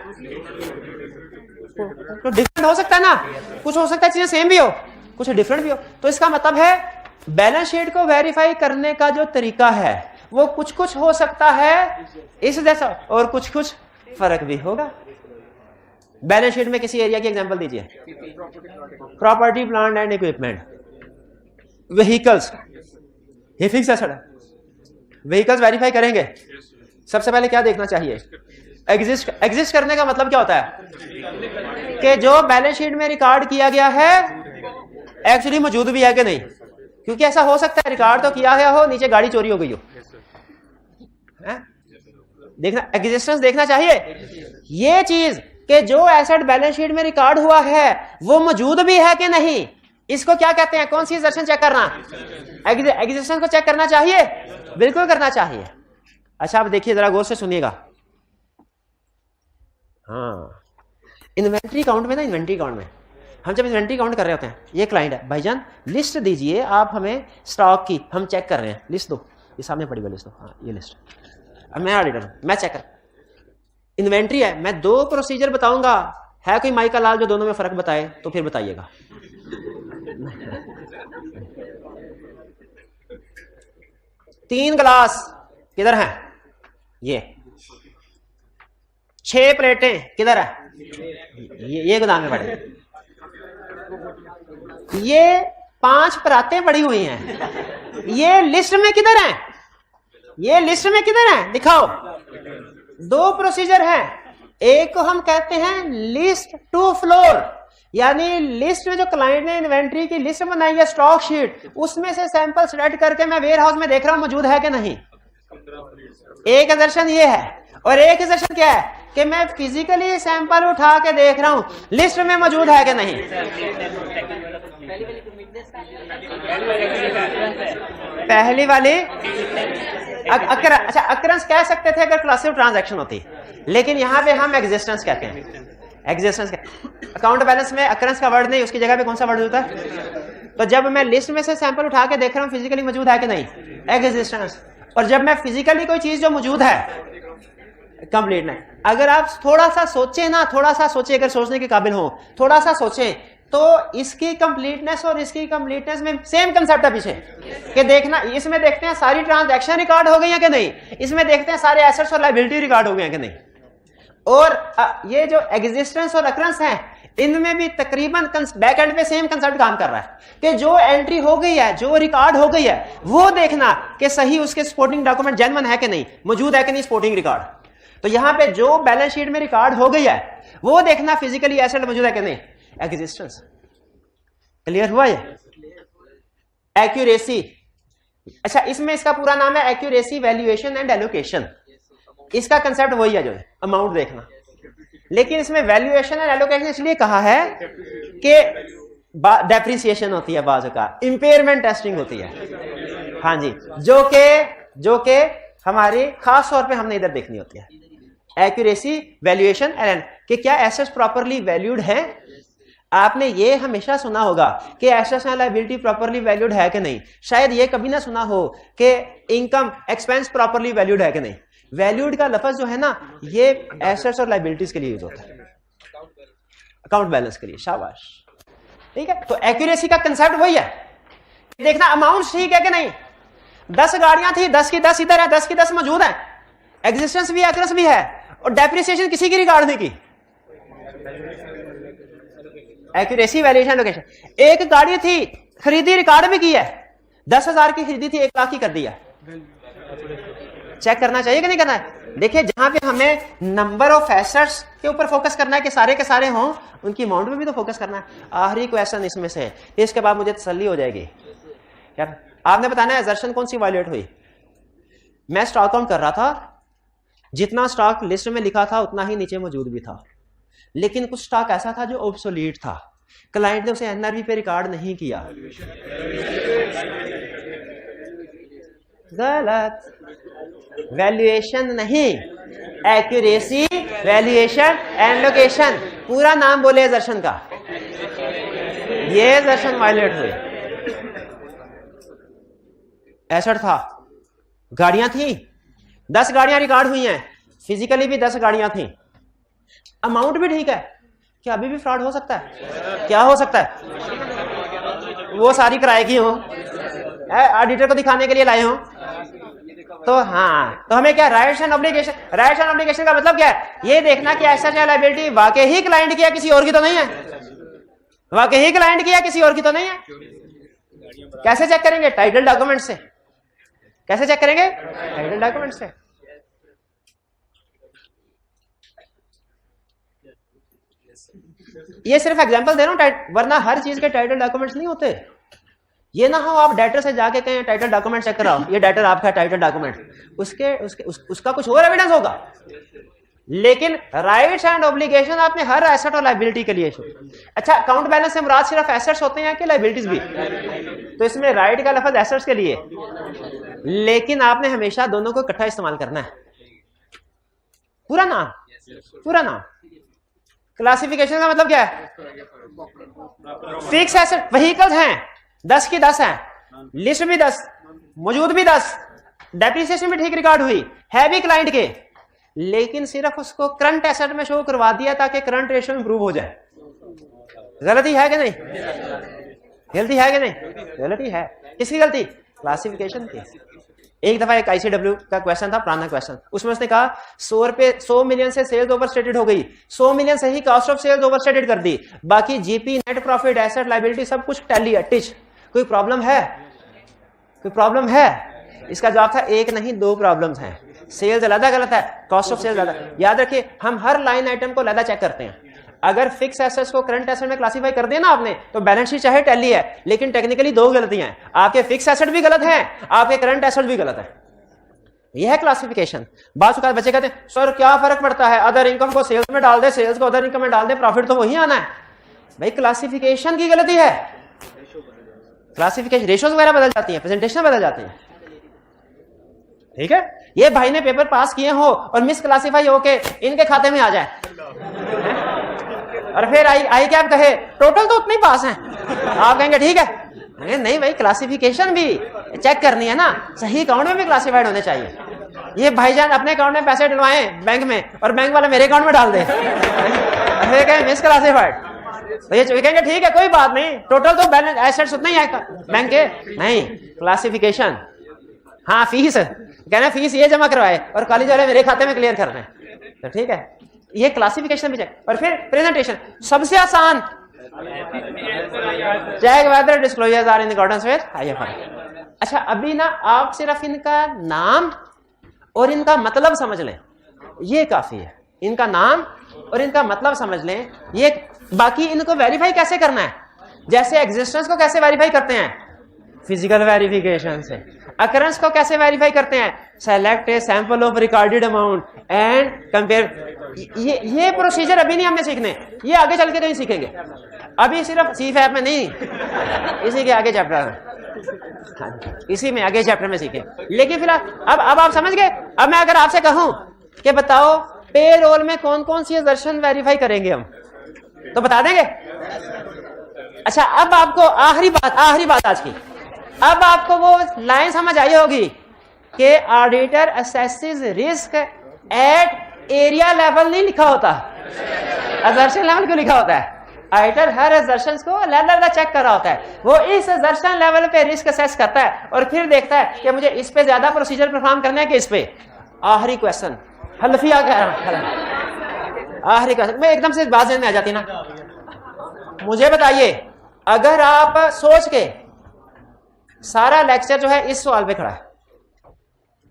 तो डिफरेंट हो सकता है ना, कुछ हो सकता है चीजें सेम भी हो, कुछ डिफरेंट भी हो। तो इसका मतलब है बैलेंस शीट को वेरीफाई करने का जो तरीका है वो कुछ कुछ हो सकता है इस जैसा, और कुछ कुछ फर्क भी होगा। बैलेंस शीट में किसी एरिया की एग्जांपल दीजिए। Property, plant and equipment, vehicles, ये फिक्स एसेट है। व्हीकल्स वेरीफाई करेंगे, सबसे पहले क्या देखना चाहिए? एग्जिस्ट करने का मतलब क्या होता है? कि जो बैलेंस शीट में रिकॉर्ड किया गया है एक्चुअली मौजूद भी है कि नहीं, क्योंकि ऐसा हो सकता है रिकॉर्ड तो किया गया हो, नीचे गाड़ी चोरी हो गई हो। देखना, एग्जिस्टेंस देखना चाहिए। ये चीज कि जो एसेट बैलेंस शीट में रिकॉर्ड हुआ है वो मौजूद भी है कि नहीं, इसको क्या कहते हैं? कौन सी असर्शन चेक करना? एग्जिस्टेंस को चेक करना चाहिए, बिल्कुल करना चाहिए। अच्छा आप देखिए, जरा गौर से सुनिएगा। हाँ, इन्वेंट्री काउंट में ना, इन्वेंट्री काउंट में हम जब इन्वेंट्री काउंट कर रहे होते हैं, ये क्लाइंट है, भाईजान लिस्ट दीजिए आप हमें स्टॉक की, हम चेक कर रहे हैं, लिस्ट दो, ये सामने पड़ी हुई लिस्ट दो। हाँ ये लिस्ट, अब मैं ऑडिटर हूं, मैं चेक कर, इन्वेंट्री है, मैं 2 प्रोसीजर बताऊंगा, है कोई माई का लाल जो दोनों में फर्क बताए तो फिर बताइएगा। 3 गिलास किधर हैं? ये 6 प्लेटें किधर है? ये गोदाम में पड़े। ये 5 परातें पड़ी हुई हैं, ये लिस्ट में किधर हैं? ये लिस्ट में किधर हैं? दिखाओ। 2 प्रोसीजर हैं, एक को हम कहते हैं लिस्ट टू फ्लोर, यानी लिस्ट में जो क्लाइंट ने इन्वेंट्री की लिस्ट बनाई है, स्टॉक शीट, उसमें से सैंपल सिलेक्ट करके मैं वेयर हाउस में देख रहा हूं मौजूद है कि नहीं। एक एक्सर्शन ये है, और एक एक्सर्शन क्या है कि मैं फिजिकली सैंपल उठा के देख रहा हूं लिस्ट में मौजूद है कि नहीं। पहली वाली अच्छा अकरेंस कह सकते थे अगर क्लासिक ट्रांजैक्शन होती, लेकिन यहां पे हम एग्जिस्टेंस कहते हैं। एग्जिस्टेंस अकाउंट बैलेंस में अकरेंस का वर्ड नहीं, उसकी जगह पे कौन सा वर्ड होता है? तो जब मैं लिस्ट में से सैंपल उठा के देख रहा हूं फिजिकली मौजूद है कि नहीं, एग्जिस्टेंस। और जब मैं फिजिकली कोई चीज जो मौजूद है, कंप्लीट नहीं। अगर आप थोड़ा सा सोचें ना, थोड़ा सा सोचें, अगर सोचने के काबिल हो, थोड़ा सा सोचें, तो इसकी कंप्लीटनेस और इसकी कंप्लीटनेस में सेम कंसेप्ट है पीछे कि देखना, इसमें देखते हैं सारी ट्रांजैक्शन रिकॉर्ड हो गई है कि नहीं, इसमें देखते हैं सारे एसेट्स और लायबिलिटी रिकॉर्ड हो गए हैं कि नहीं। और ये जो एग्जिस्टेंस और अकरेंस है, इनमें भी तकरीबन बैक एंड पे सेम कंसेप्ट काम कर रहा है कि जो एंट्री हो गई है, जो रिकॉर्ड हो गई है, वो देखना कि सही उसके सपोर्टिंग डॉक्यूमेंट जेन्युइन है कि नहीं, मौजूद है कि नहीं सपोर्टिंग रिकॉर्ड। तो यहां पे जो बैलेंस शीट में रिकॉर्ड हो गई है वो देखना फिजिकली एसेट मौजूद है कि नहीं, एग्जिस्टेंस। क्लियर हुआ ये? एक्यूरेसी, अच्छा इसमें इसका पूरा नाम है एक्यूरेसी वैल्यूएशन एंड एलोकेशन। इसका कंसेप्ट वही है जो है अमाउंट देखना, लेकिन इसमें वैल्यूएशन एंड एलोकेशन इसलिए कहा है कि डेप्रिसिएशन होती है, बाजू का इंपेयरमेंट टेस्टिंग होती है। हाँ जी, जो के हमारी खास तौर पे हमने इधर देखनी होती है। एक्यूरेसी वैल्यूएशन एंड कि क्या एसेट्स प्रॉपर्ली वैल्यूड है। आपने ये हमेशा सुना होगा कि assets and liability properly valued है कि नहीं, शायद ये कभी ना सुना हो कि इनकम एक्सपेंस प्रॉपर्ली वैल्यूड है कि नहीं। वैल्यूड का लफ्ज जो है ना, ये एसेट्स और लायबिलिटीज के लिए यूज होता है, अकाउंट बैलेंस के लिए। शाबाश, ठीक है। तो एक्यूरेसी का कंसेप्ट वही है, देखना अमाउंट ठीक है कि नहीं। 10 गाड़ियां थी, 10 की 10 इधर है, 10 की 10 मौजूद है, एग्जिस्टेंस भी एक्यूरेंस भी है, और डेप्रिसिएशन किसी की रिकॉर्ड नहीं की। Accuracy valuation location. एक गाड़ी थी खरीदी, रिकॉर्ड भी की है, 10,000 की खरीदी थी, 1 लाख की कर दी है। चेक करना चाहिए कि नहीं करना है? देखिए, जहां पे हमें नंबर ऑफ एसेट्स के ऊपर फोकस करना है कि सारे के सारे हों, उनकी अमाउंट में भी तो फोकस करना है। आखिरी क्वेश्चन इसमें से, इसके बाद मुझे तसल्ली हो जाएगी। क्या आपने बताना है असर्शन कौन सी वायलेट हुई? मैं स्टॉक काउंट कर रहा था, जितना स्टॉक लिस्ट में लिखा था उतना ही नीचे मौजूद भी था, लेकिन कुछ स्टॉक ऐसा था जो ऑब्सोलीट था, क्लाइंट ने उसे एनआरवी पे रिकॉर्ड नहीं किया। गलत, वैल्यूएशन नहीं, एक्यूरेसी वैल्यूएशन एंड लोकेशन। पूरा नाम बोले असर्शन का, ये असर्शन वायलेट हुई। एसेट था, गाड़ियां थी, 10 गाड़ियां रिकॉर्ड हुई हैं, फिजिकली भी 10 गाड़ियां थी, अमाउंट भी ठीक है। क्या अभी भी फ्रॉड हो सकता है? क्या हो सकता है? वो सारी किराए की हो, ऑडिटर को दिखाने के लिए लाए हो, तो हाँ, तो हमें क्या rights and obligation, rights and obligation का मतलब क्या है? ये देखना कि एसेट या लायबिलिटी वाकई ही क्लाइंट की है, किसी और की तो नहीं है, वाकई ही क्लाइंट की है, किसी और की तो नहीं है। कैसे चेक करेंगे? टाइटल डॉक्यूमेंट से। कैसे चेक करेंगे? टाइटल डॉक्यूमेंट से। ये सिर्फ एग्जांपल दे रहा हूं, वरना हर चीज के टाइटल डॉक्यूमेंट्स नहीं होते। ये ना हो आप डेटर से जाके कहें टाइटल डॉक्यूमेंट चेक कराओ, ये डेटर आपका टाइटल डॉक्यूमेंट, उसका कुछ और एविडेंस होगा, लेकिन राइट्स एंड ऑब्लिगेशन आपने हर एसेट और लायबिलिटी के लिए। अच्छा, अकाउंट बैलेंस से मुराद सिर्फ एसेट्स होते हैं कि लायबिलिटीज भी? तो इसमें राइट का लफ्ज एसेट्स के लिए, लेकिन आपने हमेशा दोनों को इकट्ठा इस्तेमाल करना है। पूरा नाम, पूरा नाम। क्लासिफिकेशन का मतलब क्या है? फिक्स एसेट, व्हीकल्स हैं, 10 की 10 हैं, लिस्ट भी 10, मौजूद भी 10, डेप्रिसिएशन भी ठीक रिकॉर्ड हुई, है भी क्लाइंट के, लेकिन सिर्फ उसको करंट एसेट में शो करवा दिया ताकि करंट रेशियो इंप्रूव हो जाए। गलती है कि नहीं? गलती है कि नहीं? गलती है। किसकी गलती? क्लासिफिकेशन की। एक दफा एक आईसीडब्ल्यू का क्वेश्चन था, पुराना क्वेश्चन, उसमें उसने कहा 100 मिलियन से सेल्स ओवरस्टेटेड हो गई, 100 मिलियन से ही कॉस्ट ऑफ सेल्स ओवरस्टेटेड कर दी, बाकी GP, net profit, asset, liability सब कुछ टैली टिच। कोई प्रॉब्लम है? कोई प्रॉब्लम है? इसका जवाब था एक नहीं दो प्रॉब्लम्स हैं। सेल्स अलग गलत है, कॉस्ट ऑफ सेल्स अलग। याद रखिए हम हर लाइन आइटम को अलग चेक करते हैं। अगर फिक्स एसेट्स को करंट एसेट में क्लासिफाई कर दिया ना आपने, तो बैलेंस शीट चाहे टैली है, लेकिन टेक्निकली दो गलतियां हैं, आपके फिक्स एसेट भी गलत हैं, आपके करंट एसेट भी गलत है। यह है क्लासिफिकेशन। बाद बच्चे कहते हैं सर क्या फर्क पड़ता है, अदर इनकम को सेल्स में डाल दे, सेल्स को अदर इनकम में डाल दे, प्रॉफिट तो वही आना है। भाई क्लासिफिकेशन की गलती है। क्लासिफिकेशन रेशियोज वगैरह बदल जाती है, प्रेजेंटेशन बदल जाती है। ठीक है, ये भाई ने पेपर पास किए हो और मिस क्लासिफाई होके इनके खाते में आ जाए, और फिर आई क्या कहे टोटल तो उतने पास हैं, आप कहेंगे ठीक है। नहीं भाई, क्लासिफिकेशन भी चेक करनी है ना, सही अकाउंट में भी क्लासिफाइड होने चाहिए। ये भाईजान अपने अकाउंट में पैसे डलवाए बैंक में और बैंक वाला मेरे अकाउंट में डाल दे, फिर कहें मिस क्लासिफाइड, तो ये कहेंगे ठीक है कोई बात नहीं, टोटल तो बैलेंस एसेट्स उतना ही आएगा बैंक के। नहीं, क्लासिफिकेशन। हाँ फीस, कहना फीस ये जमा करवाए और कॉलेज वाले मेरे खाते में क्लियर कर रहे हैं, तो ठीक है। ये क्लासिफिकेशन भी चेक। और फिर प्रेजेंटेशन सबसे आसान, check whether disclosures are in accordance with IFRS. अच्छा अभी ना आप सिर्फ इनका नाम और इनका मतलब समझ लें, ये काफी है। इनका नाम और इनका मतलब समझ लें, ये बाकी इनको वेरीफाई कैसे करना है, जैसे एग्जिस्टेंस को कैसे वेरीफाई करते हैं, फिजिकल वेरिफिकेशन से। अकरेंस को कैसे वेरीफाई करते हैं, select a sample of recorded amount and compare. ये प्रोसीजर अभी नहीं हमें सीखने, ये आगे चल के कहीं सीखेंगे, अभी सिर्फ सीफैप में नहीं, इसी के आगे चैप्टर में, इसी में आगे चैप्टर में सीखें। लेकिन फिलहाल अब आप समझ गए। अब मैं अगर आपसे कहूं कि बताओ पे रोल में कौन कौन सी दर्शन वेरीफाई करेंगे हम, तो बता देंगे। अच्छा अब आपको आखिरी बात आज की, अब आपको वो लाइन समझ आई होगी कि auditor assesses risk at area level नहीं लिखा होता, असर्शन लेवल क्यों लिखा होता है? ऑडिटर हर असर्शन को लेवल चेक कर रहा होता है, वो इस असर्शन लेवल पे रिस्क असेस करता है और फिर देखता है कि मुझे इस पे ज्यादा प्रोसीजर परफॉर्म करना है कि इस पे। आखिरी क्वेश्चन हल्फिया कह रहा हूं, आखिरी क्वेश्चन में एकदम से बात में आ जाती ना। मुझे बताइए, अगर आप सोच के सारा लेक्चर जो है इस सवाल पे खड़ा है,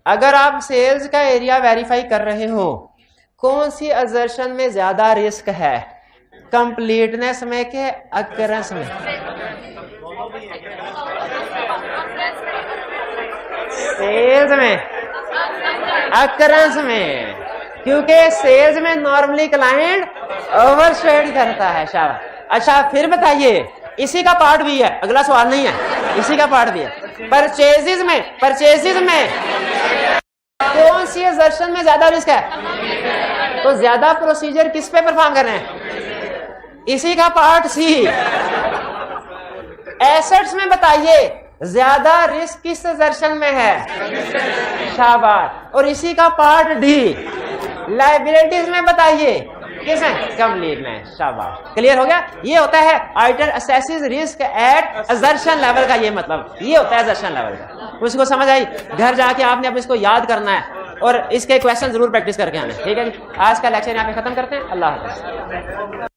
अगर आप सेल्स का एरिया वेरीफाई कर रहे हो, कौन सी असर्शन में ज्यादा रिस्क है, कंप्लीटनेस में के अकरेंस में? सेल्स में, अकरेंस में, क्योंकि सेल्स में नॉर्मली क्लाइंट ओवरस्टेट करता है। शाबाश। अच्छा फिर बताइए, इसी का पार्ट भी है, अगला सवाल नहीं है, इसी का पार्ट भी है। परचेजेस में कौन सी असर्शन में ज्यादा रिस्क है, तो ज्यादा प्रोसीजर किस पे परफॉर्म कर रहे हैं, इसी का पार्ट सी। एसेट्स में बताइए ज्यादा रिस्क किस असर्शन में है, शाबाश, और इसी का पार्ट डी। लायबिलिटीज में बताइए किस में, कंप्लीट में, शाबाश। क्लियर हो गया? ये होता है auditor assesses risk at assertion level का, ये मतलब ये होता है असर्शन लेवल का। उसको समझ आई? घर जाके आपने अब इसको याद करना है और इसके क्वेश्चन जरूर प्रैक्टिस करके आना है। ठीक है जी, आज का लेक्चर यहाँ पे खत्म करते हैं। अल्लाह हाफ़िज़।